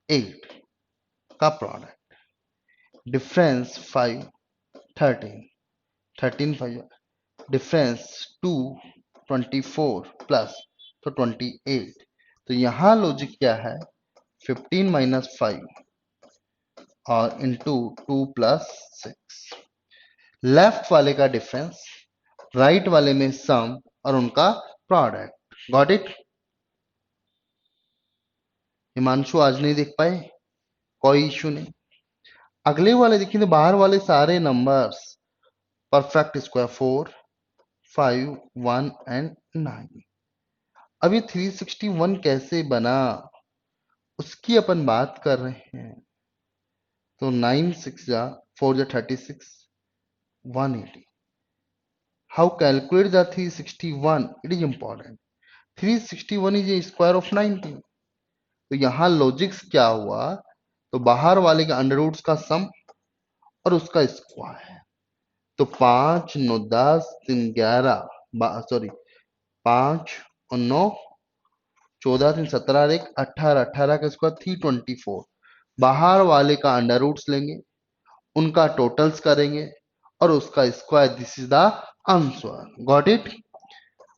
8 का प्रोडक्ट. डिफरेंस 5, 13, 13 5. डिफरेंस 2, 24 प्लस तो 28. तो यहां लॉजिक क्या है? 15 माइनस 5 और इंटू 2 प्लस 6. लेफ्ट वाले का डिफरेंस, राइट वाले में सम और उनका प्रोडक्ट. Got it? हिमांशु आज नहीं देख पाए, कोई इश्यू नहीं. अगले वाले देखिए तो बाहर वाले सारे नंबर्स परफेक्ट स्क्वायर 4, 5, 1 एंड 9. अब ये 361 कैसे बना उसकी अपन बात कर रहे हैं. तो 9 6 जा 4 जा 36, 180. How calculate the 361? It is important. 361 is a square of 19. तो यहां लॉजिक्स क्या हुआ? तो बाहर वाले के अंडर रूट्स का सम और उसका स्क्वायर. तो 5 9 10 3 11, सॉरी 5 और 9 14 3 17 1 18, 18 का स्क्वायर 324. बाहर वाले का अंडर रूट्स लेंगे, उनका टोटल्स करेंगे और उसका square. This is the answer. Got it?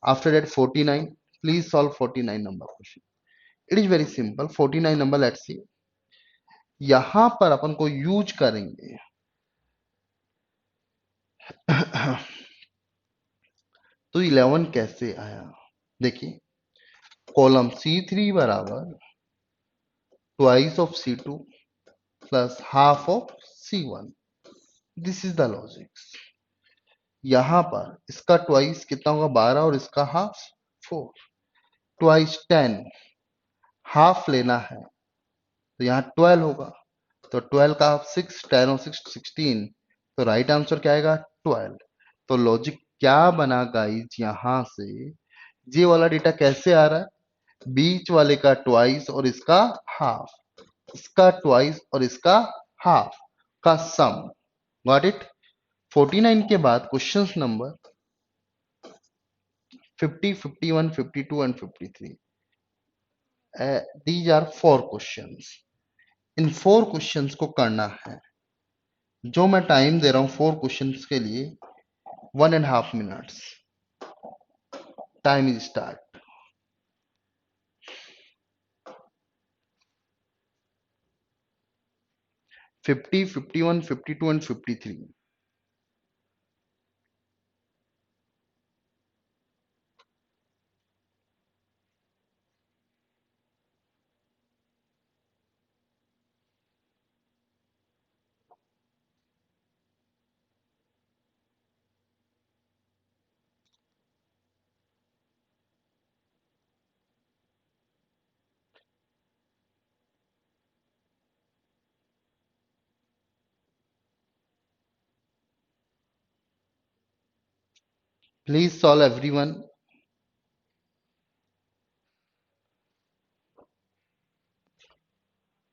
After that 49. Please solve 49 number question. It is very simple. 49 number let's see. यहां पर अपन को यूज करेंगे तो 11 कैसे आया? देखिए, कॉलम C3 बराबर twice of C2 plus half of C1. This is the logic. यहां पर इसका ट्वाइस कितना होगा? 12 और इसका हाफ 4. ट्वाइस 10, हाफ लेना है तो यहाँ 12 होगा. तो 12 का हाफ 6, 10 और 6 16, तो राइट आंसर क्या आएगा 12। तो लॉजिक क्या बना गाइज यहां से, ये वाला डेटा कैसे आ रहा है, बीच वाले का ट्वाइस और इसका हाफ, इसका ट्वाइस और इसका हाफ का सम। Got it. 49 के बाद question number 50, 51, 52 and 53, these are 4 questions. इन 4 क्वेश्चंस को करना है। जो मैं टाइम दे रहा हूं 4 क्वेश्चंस के लिए 1.5 minutes. Time is start. 50, 51, 52 and 53। Please solve everyone.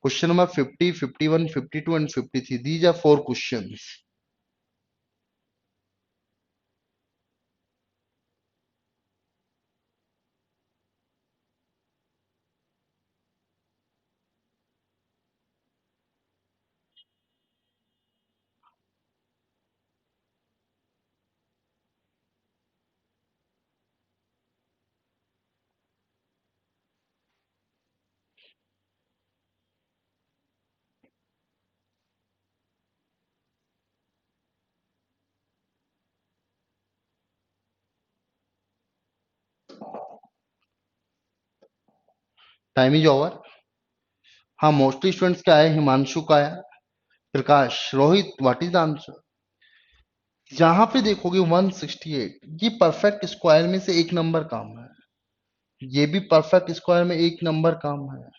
Question number 50, 51, 52 and 53, these are 4 questions। Time is over. हाँ, मोस्टली स्टूडेंट्स का है, हिमांशु का है, Prakash, Rohit, what is the answer. जहां पे देखोगे 168, ये परफेक्ट स्क्वायर में से एक नंबर काम है, ये भी परफेक्ट स्क्वायर में एक नंबर काम है।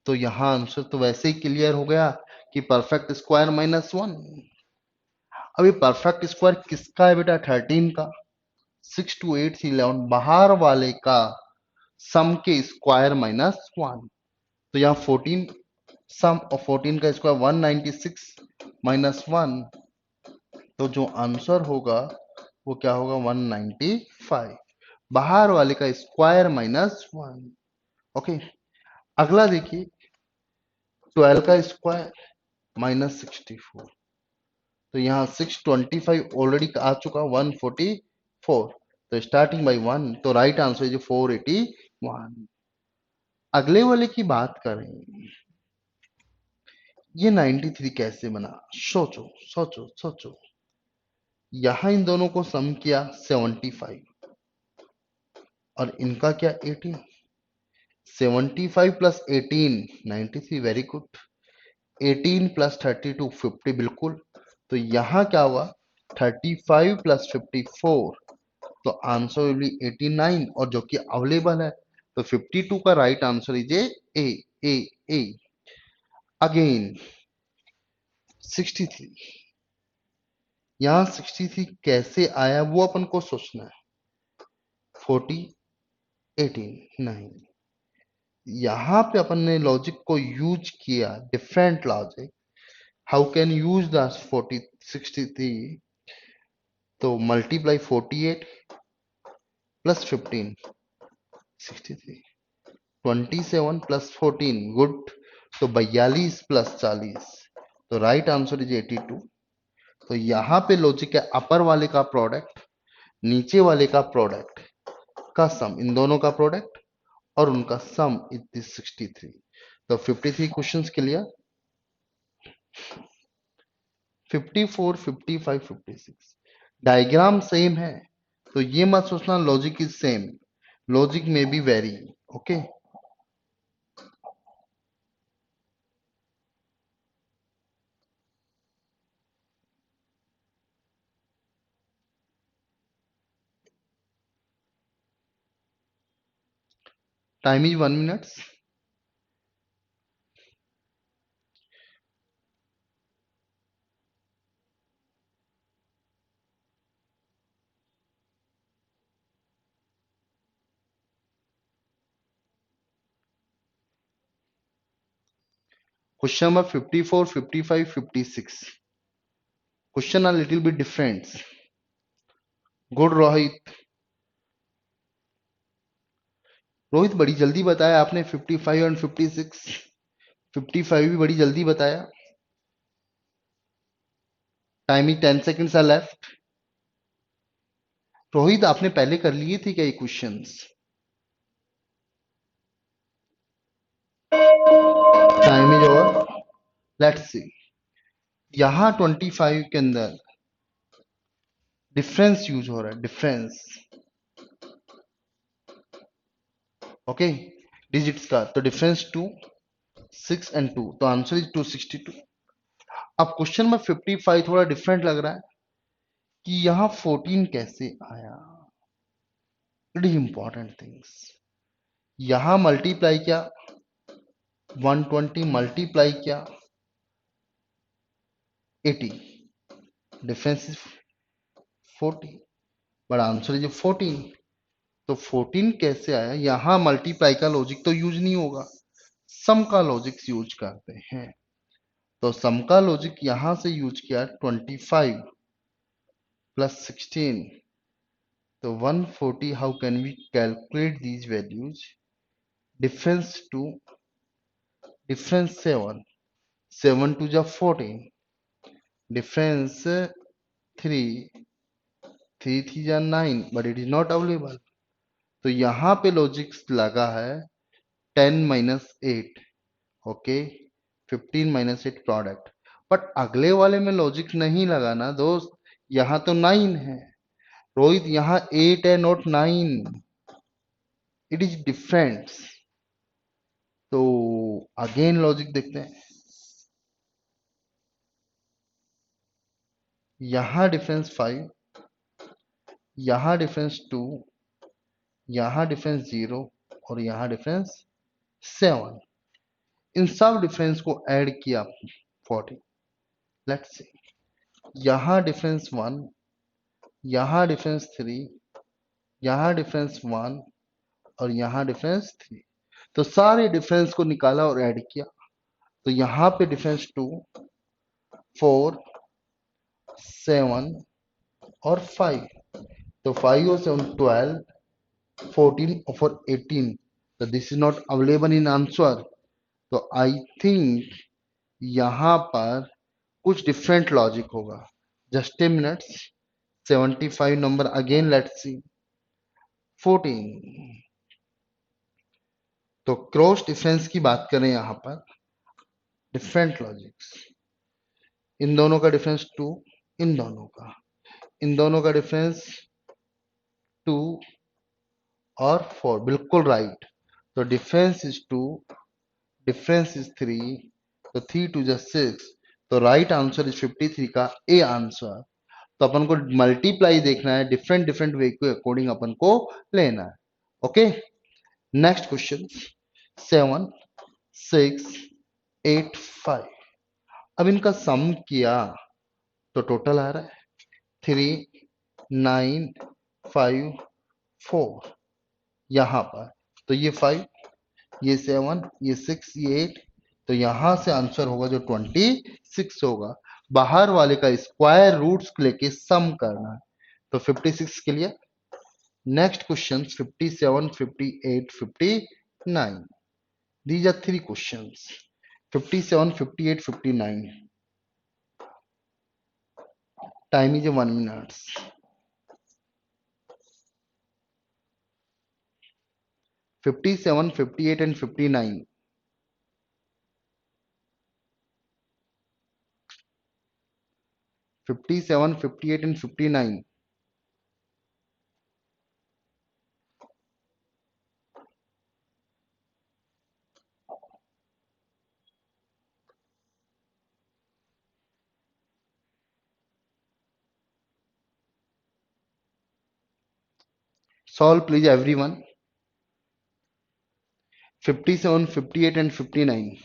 तो यहाँ आंसर तो वैसे ही क्लियर हो गया कि परफेक्ट स्क्वायर -1। अभी परफेक्ट स्क्वायर किसका है बेटा, 13 का। 6 2 8 3 11 बाहर वाले का सम के स्क्वायर -1। तो यहाँ 14, सम ऑफ 14 का स्क्वायर 196 -1। तो जो आंसर होगा वो क्या होगा, 195। बाहर वाले का स्क्वायर -1। ओके। अगला देखिए 12 का स्क्वायर -64। तो यहाँ 625 ऑलरेडी आ चुका, 144। तो स्टार्टिंग बाई 1, तो राइट आंसर इज 481। अगले वाले की बात करें, ये 93 कैसे बना, सोचो सोचो सोचो। यहां इन दोनों को सम किया 75 और इनका क्या 18। 75 प्लस 18 93, वेरी गुड। 18 प्लस 32 50, बिल्कुल। तो यहां क्या हुआ, 35 प्लस 54, तो आंसर विल बी 89, और जो कि अवेलेबल है। तो 52 का right answer is A A A. Again 63, यहां 63 कैसे आया वो अपन को सोचना है। 40, 18, 9, यहां पे अपन ने लॉजिक को यूज किया, different logic. How can use the 40 63। तो मल्टीप्लाई 48 प्लस 15, 63, 27 प्लस 14, गुड। तो 42 प्लस 40, तो राइट आंसर इज 82। तो यहां पे लॉजिक है अपर वाले का प्रोडक्ट, नीचे वाले का प्रोडक्ट का सम, इन दोनों का प्रोडक्ट और उनका सम इज 63। तो 53 क्वेश्चंस क्लियर। 54, 55, 56 डायग्राम सेम है, तो ये मत सोचना लॉजिक इज सेम, लॉजिक में be very. Okay. Time is 1 minute. Question number 54, 55, 56. Question are little bit different. Good, Rohit. Rohit बड़ी जल्दी बताया आपने 55 और 56. 55 भी बड़ी जल्दी बताया. Timing 10 seconds are left. Rohit आपने पहले कर लिए थे क्या ये questions? Time is over. Let's see. यहां 25 के अंदर डिफरेंस यूज हो रहा है. डिफरेंस. ओके. डिजिट्स का तो डिफरेंस 2, 6 एंड 2. तो आंसर इज 262. अब क्वेश्चन में 55 थोड़ा डिफरेंट लग रहा है कि यहां 14 कैसे आया. It is important things. यहां मल्टीप्लाई किया 120, मल्टीप्लाई किया 80. Difference is 40 but answer is 14. तो 14 कैसे आया? यहां मल्टीप्लाई का लॉजिक तो यूज नहीं होगा, सम का लॉजिक यूज करते हैं. तो सम का लॉजिक यहां से यूज किया 25 प्लस 16. तो 140. How can we calculate these values? Difference 2, difference 7, 7 two जा 14, डिफरेंस 3, 3 थी जा 9, but it is not available. तो यहां पे लॉजिक लगा है 10 minus 8. Okay. 15 minus 8 product. But अगले वाले में लॉजिक नहीं लगा ना दोस्त. यहां तो 9 है रोहित, यहां 8 है नॉट 9. It is different. तो अगेन लॉजिक देखते हैं. यहां डिफरेंस 5, यहां डिफरेंस 2, यहां डिफरेंस 0 और यहां डिफरेंस 7. इन सब डिफरेंस को ऐड किया 40. Let's see. यहां डिफरेंस 1, यहां डिफरेंस 3, यहां डिफरेंस 1 और यहां डिफरेंस 3. तो सारे डिफरेंस को निकाला और ऐड किया. तो यहां पे डिफरेंस 2, 4, 7 और 5. तो 5 और 7 12, 14 और 18. तो this is not available in answer. तो आई थिंक यहां पर कुछ डिफरेंट लॉजिक होगा. Just a minutes. 75 number again. Let's see. 14. तो क्रॉस डिफरेंस की बात करें यहां पर. Different logics. इन दोनों का डिफरेंस 2, इन दोनों का, इन दोनों का डिफरेंस 2 और 4. बिल्कुल राइट. तो डिफरेंस इज 2, डिफरेंस इज 3. तो 3 टू जा 6. तो राइट आंसर इज 53 का ए आंसर. तो अपन को मल्टीप्लाई देखना है, डिफरेंट डिफरेंट वे के अकॉर्डिंग अपन को लेना है. ओके. Next question. 7, 6, 8, 5. अब इनका सम किया तो टोटल आ रहा है 3, 9, 5, 4. यहां पर तो ये 5, ये 7, ये 6, ये 8. तो यहां से आंसर होगा जो 26 होगा. बाहर वाले का स्क्वायर रूट्स लेके सम करना है. तो 56 के लिए. Next question 57, 58, 59. These are three questions. 57, 58, 59. Time is 1 minute. 57, 58 and 59. 57, 58 and 59. Solve please everyone. 57, 58 and 59.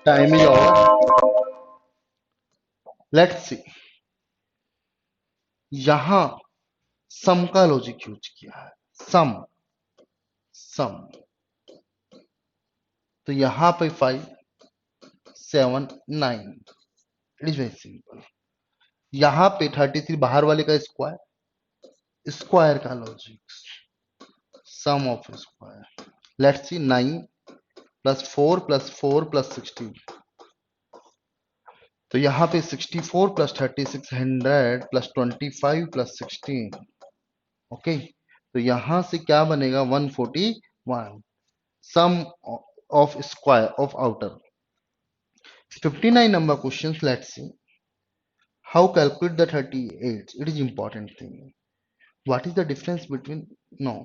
Time is over. Let's see, यहां सम का लॉजिक यूज किया है। सम, सम, तो यहां पे 5 7 9, इट इज वेरी सिंपल। यहां पे 33 बाहर वाले का स्क्वायर, स्क्वायर का logic, sum of square. Let's see, 9 plus 4 plus 16, तो यहाँ पे 64 प्लस 36 100 प्लस 25 प्लस 16। ओके, तो यहां से क्या बनेगा 141, sum of square of outer. 59 number questions, let's see how calculate the 38, it is important thing. What is the difference between, no,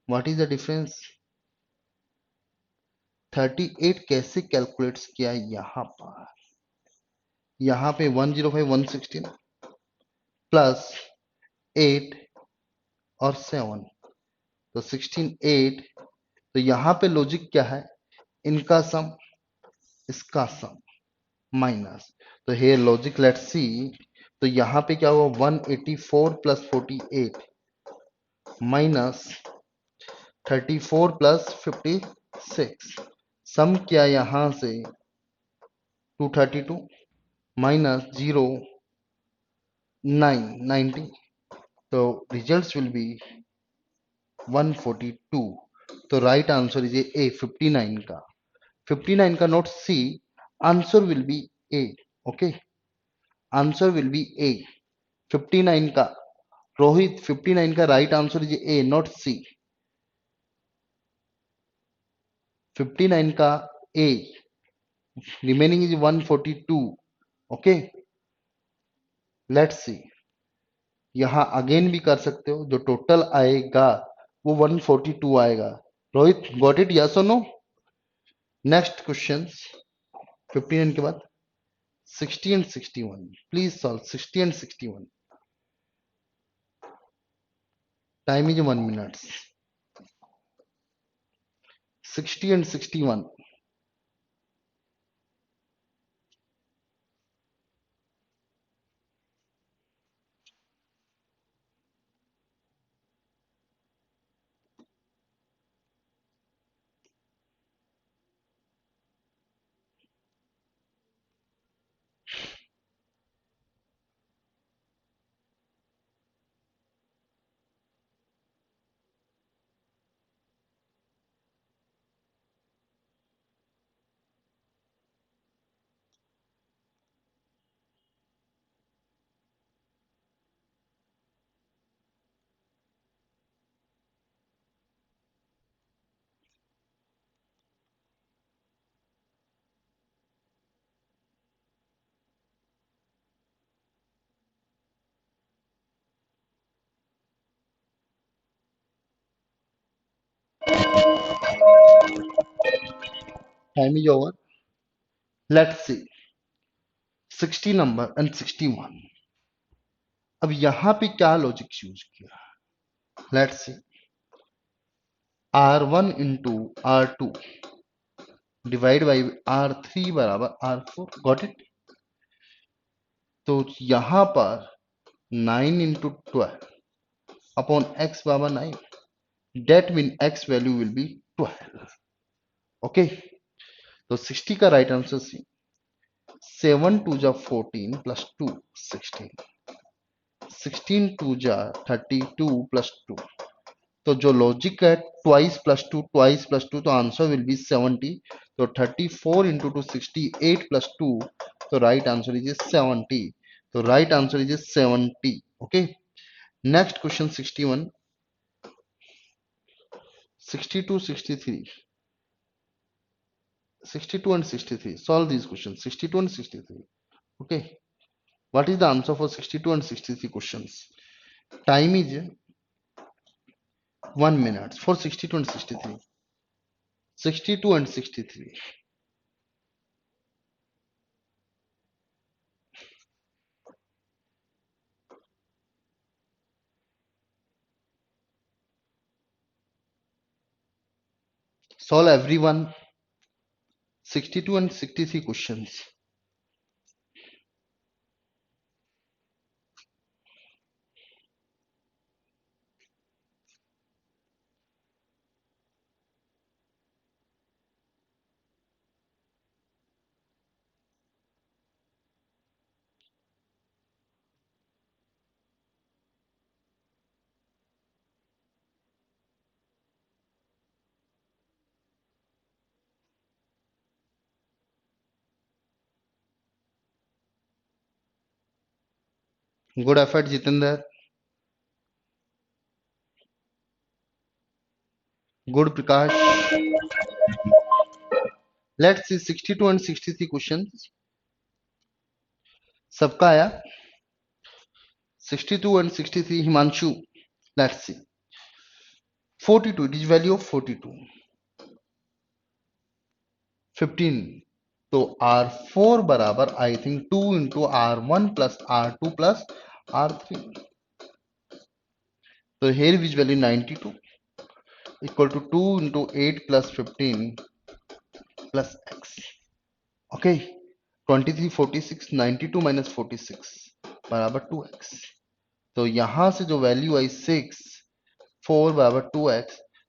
what is the difference, 38 कैसे calculates किया यहाँ पे 105 116 plus 8 और 7, तो 16 8, तो यहाँ पे लॉजिक क्या है, इनका सम इसका सम माइनस, तो हे लॉजिक लेट्स सी, तो यहाँ पे क्या हुआ 184 प्लस 48 माइनस 34 प्लस 56, सम किया यहां से 232 माइनस 0 9 90, तो रिजल्ट्स विल बी 142। तो राइट आंसर इज ए 59 का, 59 का note C, answer will be A. Okay, answer will be A 59 का, रोहित 59 का right answer is A not C, 59 का A, remaining is 142। Okay, let's see, यहां अगेन भी कर सकते हो, जो टोटल आएगा वो 142 आएगा। रोहित गॉट इट, यस और नो? नेक्स्ट क्वेश्चन 59 के बाद 60 and 61, please solve 60 and 61, time is 1 minute. 60 and 61, time is over. Let's C 60 number and 61, अब यहां पे क्या लॉजिक यूज किया, let's see, R1 into R2 divide by R3 बराबर R4, got it. तो यहां पर 9 इंटू 12 अपॉन x बराबर 9, that mean x value will be 12। Okay, तो 60 का राइट आंसर सी, 7 टू जा 14 प्लस 2 16, 16 टू जा 32 प्लस 2, तो जो लॉजिक है ट्वाइस प्लस टू, तो आंसर विल बी 70, तो 34 इंटू 2 68 प्लस 2, तो राइट आंसर इज 70, तो right answer is 70। Okay, next question 61, 62 63, 62 and 63, solve these questions 62 and 63। okay, what is the answer for 62 and 63 questions? Time is 1 minute for 62 and 63, 62 and 63, solve everyone। 62 and 63 questions. Good effort, Jitendra. Good, Prakash. Let's see 62 and 63 questions. सबका आया 62 and 63. Himanshu. Let's see. 42. It is value of 42. 15. तो R4 बराबर I think 2 into R1 plus R2 plus R3. तो here which value 92 equal to 2 into 8 plus 15 plus x. Okay. 23, 46, 92 minus 46 बराबर 2x. तो यहां से जो वैल्यू आई 6, 4 बराबर 2x,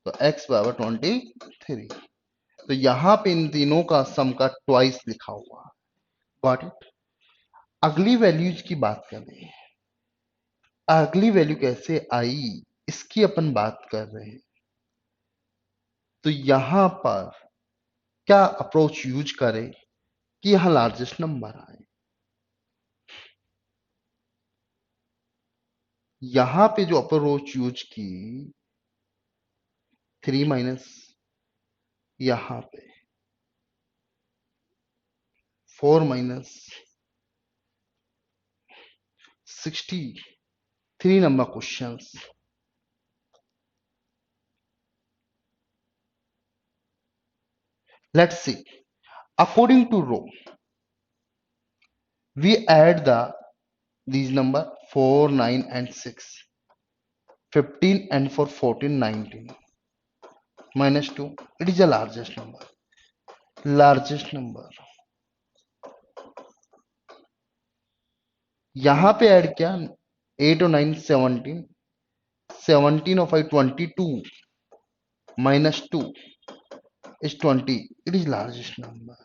तो x बराबर 23. तो यहां पे इन तीनों का सम का ट्वाइस लिखा हुआ. Got it. अगली वैल्यूज की बात करें. अगली वैल्यू कैसे आई इसकी अपन बात कर रहे हैं. तो यहां पर क्या अप्रोच यूज करें कि यहां लार्जेस्ट नंबर आए. यहां पे जो अप्रोच यूज की 3 माइनस, यहां पे 4 minus 63 number questions. Let's see. According to row, we add these number 4, 9 and 6. 15 and for 14, 19. Minus 2. It is the largest number. Largest number. यहां पे ऐड किया 8 और 9 17. 17 of 5 22 minus 2 is 20. It is largest number.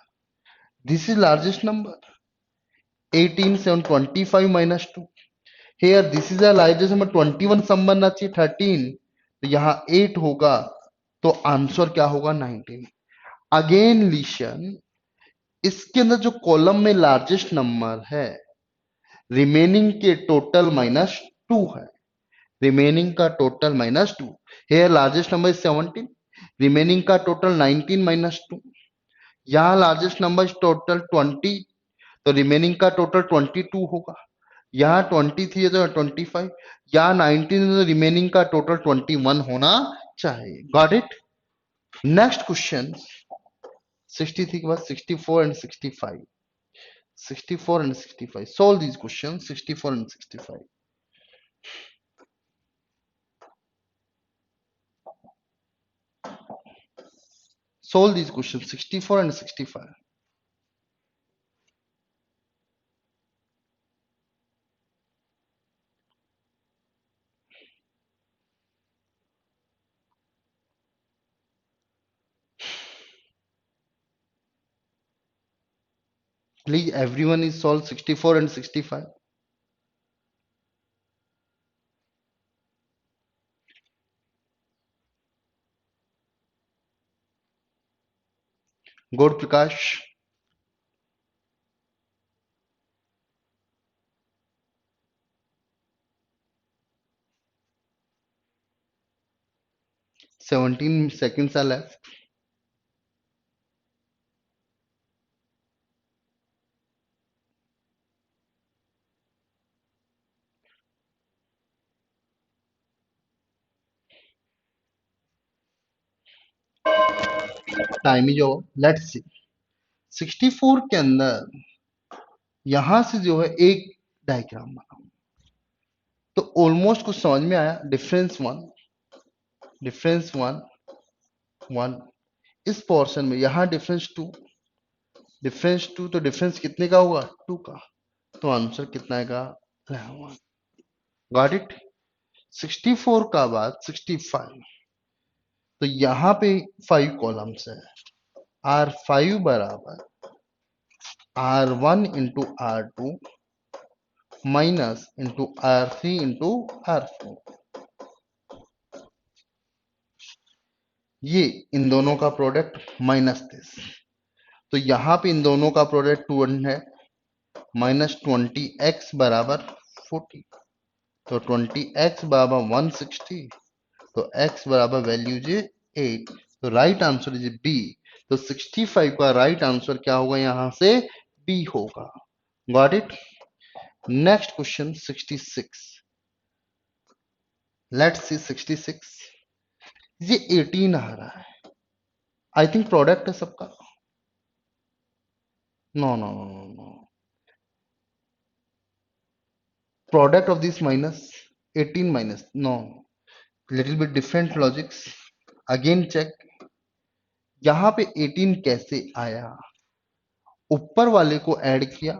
This is largest number. 18 7 25 minus 2. Here this is a largest number. 21 सम बनना चाहिए 13. तो यहाँ 8 होगा तो आंसर क्या होगा 19. अगेन लिशन, इसके अंदर जो कॉलम में लार्जेस्ट नंबर है रिमेनिंग के टोटल माइनस 2 है. रिमेनिंग का total minus 2. Here largest number is 17. Remaining का टोटल 19 माइनस 2. यहाँ लार्जेस्ट नंबर टोटल 20. तो रिमेनिंग का टोटल 22 होगा. यहाँ 23 है तो 25. यहाँ 19 है तो रिमेनिंग का टोटल 21 होना चाहिए. Got it. नेक्स्ट क्वेश्चन 63 के बाद 64 and 65. 64 and 65. Solve these questions 64 and 65. Solve these questions 64 and 65. Please, everyone is solved 64 and 65. Good, Prakash. Seventeen seconds are left. Time is over. Let's सी. 64 के अंदर यहां से जो है एक डायग्राम बनाओ. तो ऑलमोस्ट कुछ समझ में आया. Difference one 1. इस पोर्शन में यहां डिफरेंस 2. डिफरेंस 2, तो डिफरेंस कितने का होगा 2 का, तो आंसर कितना आएगा 11। Got it. 64 का बाद 65, तो यहां पे 5 कॉलम्स है, R5 बराबर R1 into R2 minus into R3 into R4। ये इन दोनों का प्रोडक्ट माइनस दिस, तो यहां पे इन दोनों का प्रोडक्ट 2 है, माइनस 20x बराबर 40, तो 20x बराबर 160, तो x बराबर वैल्यू जे 8, तो राइट आंसर इज बी। तो 65 का राइट आंसर क्या होगा यहां से बी होगा। Got it. Next question 66। Let's see 66। ये 18 आ रहा है, आई थिंक प्रोडक्ट है सबका। No no no no no, product of this minus 18 minus, no, little bit different logics. Again check, यहां पे 18 कैसे आया, ऊपर वाले को ऐड किया,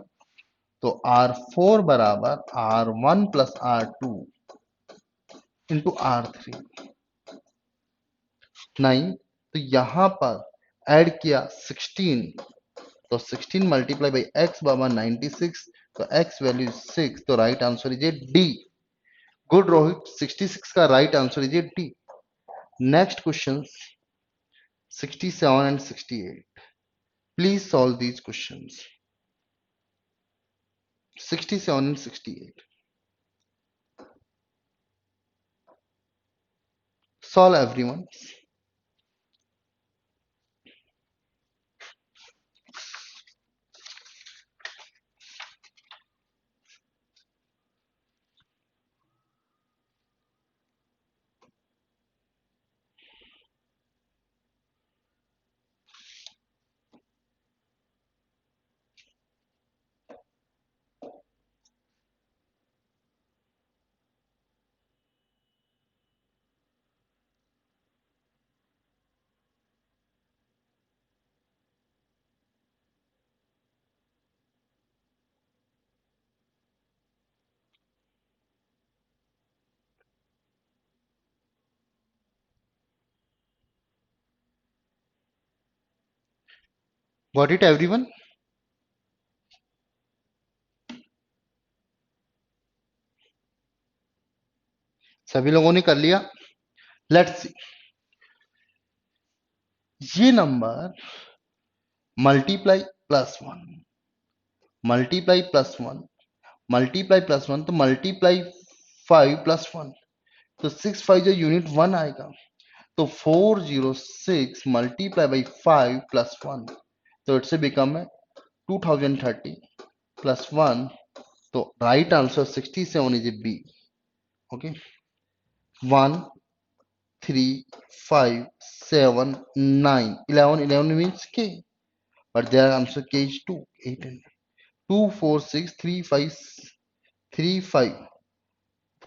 तो R4 बराबर R1 plus R2 into R3 9, तो यहां पर ऐड किया 16, तो 16 मल्टीप्लाई बाई x बराबर 96, तो x वैल्यू 6, तो right answer is A D. Good Rohit, 66 का right answer is A D. Next question 67 and 68, please solve these questions। 67 and 68, solve everyone। Got it everyone. सभी लोगों ने कर लिया। लेट्स सी, ये number multiply plus one, multiply plus one, multiply plus one, तो multiply 5 plus one, तो 6 5 जो unit 1 आएगा, तो 406 मल्टीप्लाई बाई 5 प्लस वन, तो इट्स बिकम है 2030 प्लस वन, तो right answer 67 is A B. Okay, 1 3 5 7 9 11, 11 means k, but their answer k is 2 8 and 2 4 6 3 5 3 5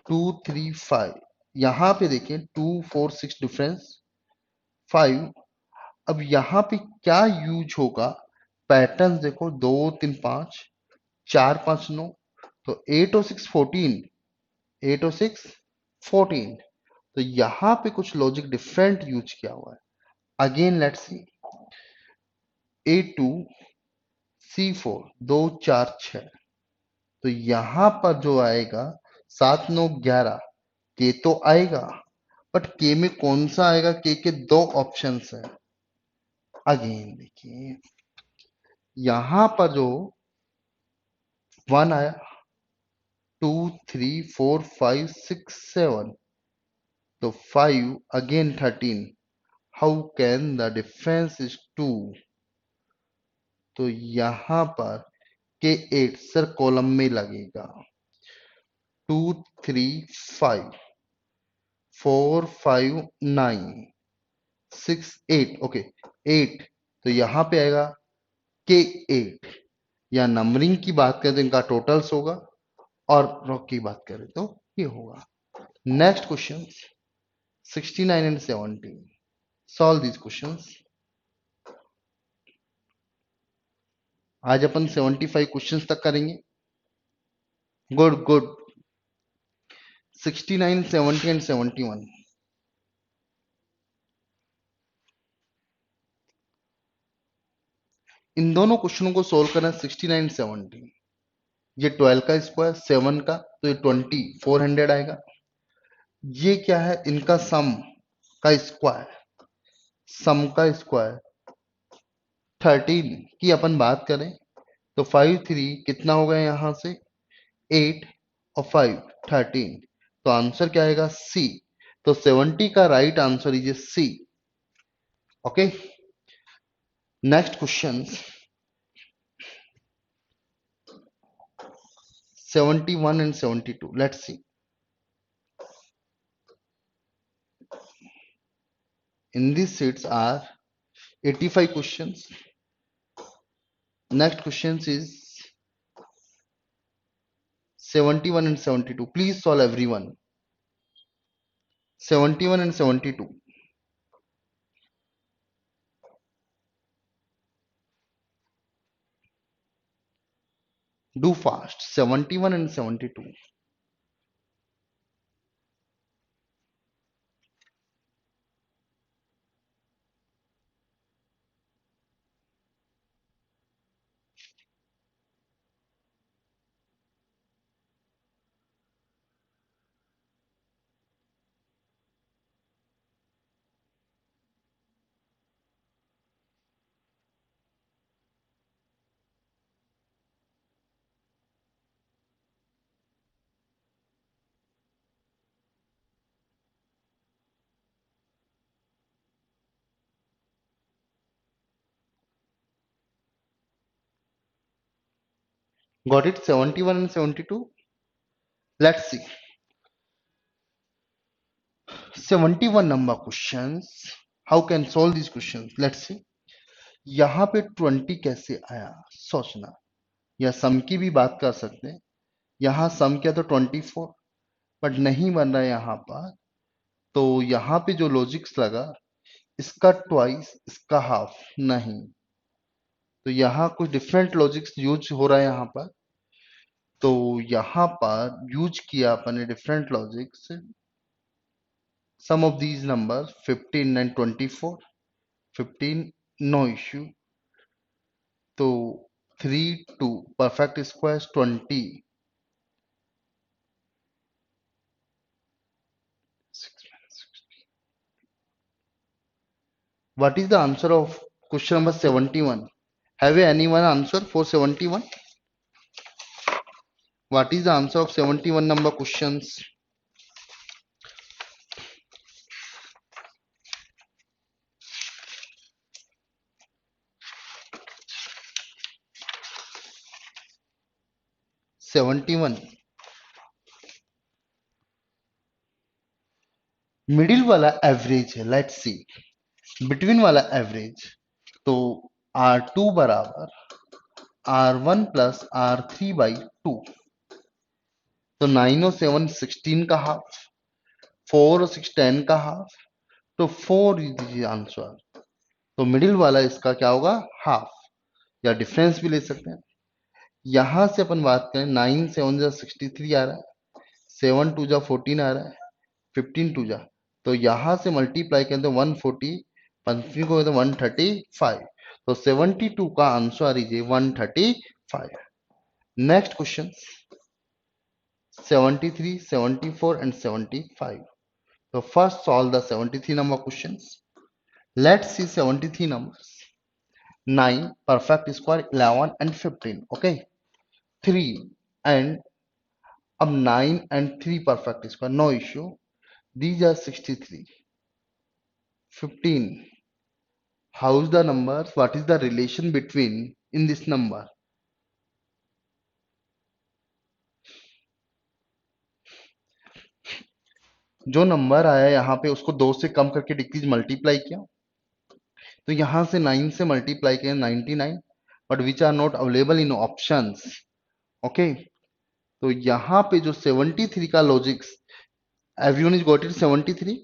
2 3 5, यहां पे देखें 2 4 6 डिफरेंस 5। अब यहां पे क्या यूज होगा, पैटर्न देखो, 2 3 5 4 5 9, तो 8 और 6 14, 8 और 6 14, तो यहां पे कुछ लॉजिक डिफरेंट यूज किया हुआ है। Again let's see, A2 C4 2 4 6, तो यहां पर जो आएगा 7 9 11, के तो आएगा, बट के में कौन सा आएगा, के दो ऑप्शंस हैं। अगेन देखिए, यहां पर जो 1 आया, 2 3 4 5 6 7, तो 5 again 13, how can the difference is 2, तो यहां पर के 8 सर कॉलम में लगेगा, 2 3 5 4 5 9 6 8, ओके 8, तो यहां पे आएगा के 8, या नंबरिंग की बात करें तो इनका टोटल्स होगा, और रॉक की बात करें तो ये होगा। Next question 69 and 70, solve these questions। आज अपन 75 क्वेश्चंस तक करेंगे। Good good. 69, 70 एंड 71। इन दोनों क्वेश्चनों को सोल्व करना। 69, 70, ये 12 का स्क्वायर, 7 का, तो ये 20, 400 आएगा। ये क्या है, इनका सम का स्क्वायर, सम का स्क्वायर 13 की अपन बात करें तो 5 3 कितना हो गया यहां से 8 और 5 13, तो आंसर क्या आएगा सी। तो 70 का right answer is C. Okay, next question 71 and 72, let's see. In these sheets are 85 questions. Next questions is 71 and 72. Please solve everyone. 71 and 72. Do fast. 71 and 72. Got it? 71 and 72. Let's see. 71 number questions. How can solve these questions? Let's see. यहाँ पे 20 कैसे आया सोचना, या सम की भी बात कर सकते हैं। यहाँ सम किया तो 24, बट नहीं बन रहा है यहाँ पर। तो यहाँ पे जो लॉजिक्स लगा, इसका ट्वाइस, इसका हाफ नहीं, तो यहाँ कुछ डिफरेंट लॉजिक्स यूज हो रहा है यहाँ पर। तो यहाँ पर यूज किया अपने different logics. Sum of these number 15 and 24। 15 no issue, तो 3 2 perfect square 20। What is the answer of question number 71? Have anyone answer for 71? What is the answer of 71 number questions? Seventy one middle वाला average है। Let's see, between वाला average, तो R2 बराबर R1 plus R3 by 2। तो 9 और 7 16 का half, 4 और 6 10 का हाफ, तो 4 इज आंसर। तो मिडिल वाला इसका क्या होगा, हाफ, या डिफरेंस भी ले सकते हैं। यहां से अपन बात करें, 9 7 जा 63 आ रहा है, 7 2 जा 14 आ रहा है, 15 2 जा, तो यहां से मल्टीप्लाई करें तो 140, 15 को तो 135। तो 72 का answer is 135। Next question 73, 74 and 75. So first solve the 73 number questions. Let's see 73 numbers. 9 perfect square, 11 and 15. Okay, 3 and अब 9 and 3 perfect square, no issue. These are 63, 15. How is the numbers? What is the relation between in this number? जो number आया यहाँ पे उसको 2 से कम करके decrease multiply किया, तो यहां से 9 से मल्टीप्लाई किया 99, but which are not available in options. Okay, तो यहाँ पे जो 73 का logics, everyone is got it 73।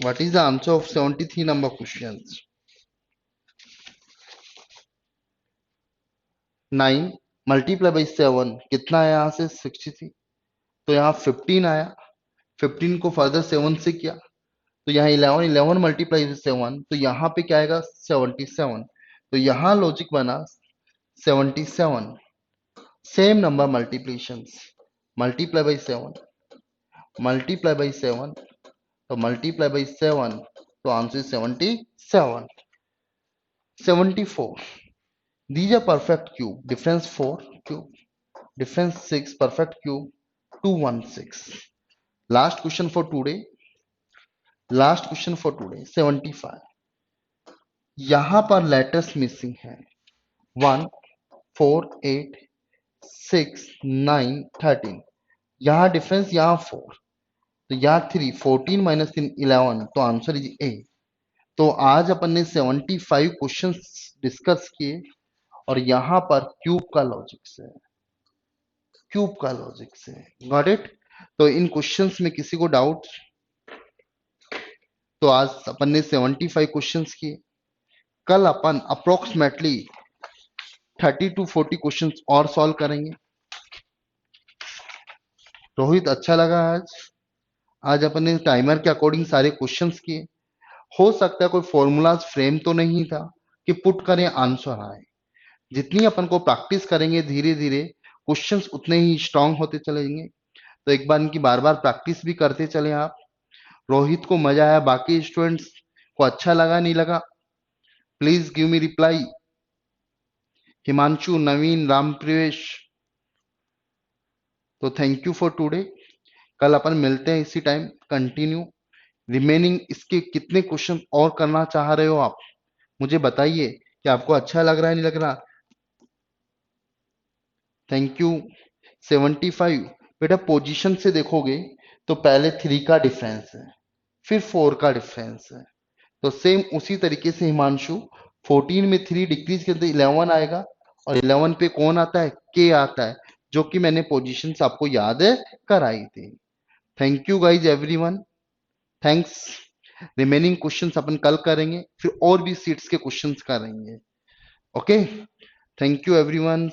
What is the answer of 73 number question? 9 multiply by 7 कितना आया यहाँ से? 63। तो यहाँ 15 आया, 15 को फर्दर 7 से किया तो यहाँ 11, 11 मल्टीप्लाई बाई 7 तो यहाँ पे क्या आएगा? 77। तो यहाँ लॉजिक बना 77। Same number multiplications, multiply by 7, multiply by 7, तो मल्टीप्लाई बाई 7 तो answer 77। 74, these are perfect cube, difference 4 cube, difference 6 perfect cube, 216। last question for today, last question for today 75। यहां पर लेटर्स मिसिंग है 1 4 8 6 9 13। यहाँ डिफरेंस यहाँ 4 तो यहाँ 3, 14 माइनस 3 11 तो आंसर इज ए। तो आज अपन ने 75 क्वेश्चंस डिस्कस किए और यहाँ पर क्यूब का लॉजिक से, क्यूब का लॉजिक से, गॉट इट? तो इन क्वेश्चंस में किसी को डाउट? तो आज अपन ने 75 क्वेश्चंस किए, कल अपन अप्रोक्सीमेटली 30 to 40 क्वेश्चंस और सॉल्व करेंगे। रोहित अच्छा लगा आज? आज अपन ने टाइमर के अकॉर्डिंग सारे क्वेश्चंस किए। हो सकता है कोई फॉर्मूलाज फ्रेम तो नहीं था कि पुट करें आंसर आए। जितनी अपन को प्रैक्टिस करेंगे धीरे धीरे क्वेश्चंस उतने ही स्ट्रांग होते चलेंगे। तो एक बार इनकी बार बार प्रैक्टिस भी करते चले आप। रोहित को मजा आया, बाकी स्टूडेंट्स को अच्छा लगा नहीं लगा? Please give me reply. Himanshu, Naveen, Ram Pravesh, तो थैंक यू फॉर टुडे। कल अपन मिलते हैं इसी टाइम, कंटिन्यू रिमेनिंग इसके कितने क्वेश्चन और करना चाह रहे हो आप मुझे बताइए कि आपको अच्छा लग रहा है नहीं लग रहा। Thank you. 75 बेटा पोजीशन से देखोगे तो पहले 3 का डिफरेंस है, फिर 4 का डिफरेंस है। तो सेम उसी तरीके से हिमांशु 14 में 3 डिक्रीज करते 11 आएगा और 11 पे कौन आता है? के आता है, जो कि मैंने पोजीशन आपको याद कराई थी। Thank you guys everyone, thanks. Remaining questions अपन कल करेंगे, फिर और भी सीट्स के क्वेश्चंस करेंगे। Okay, thank you everyone.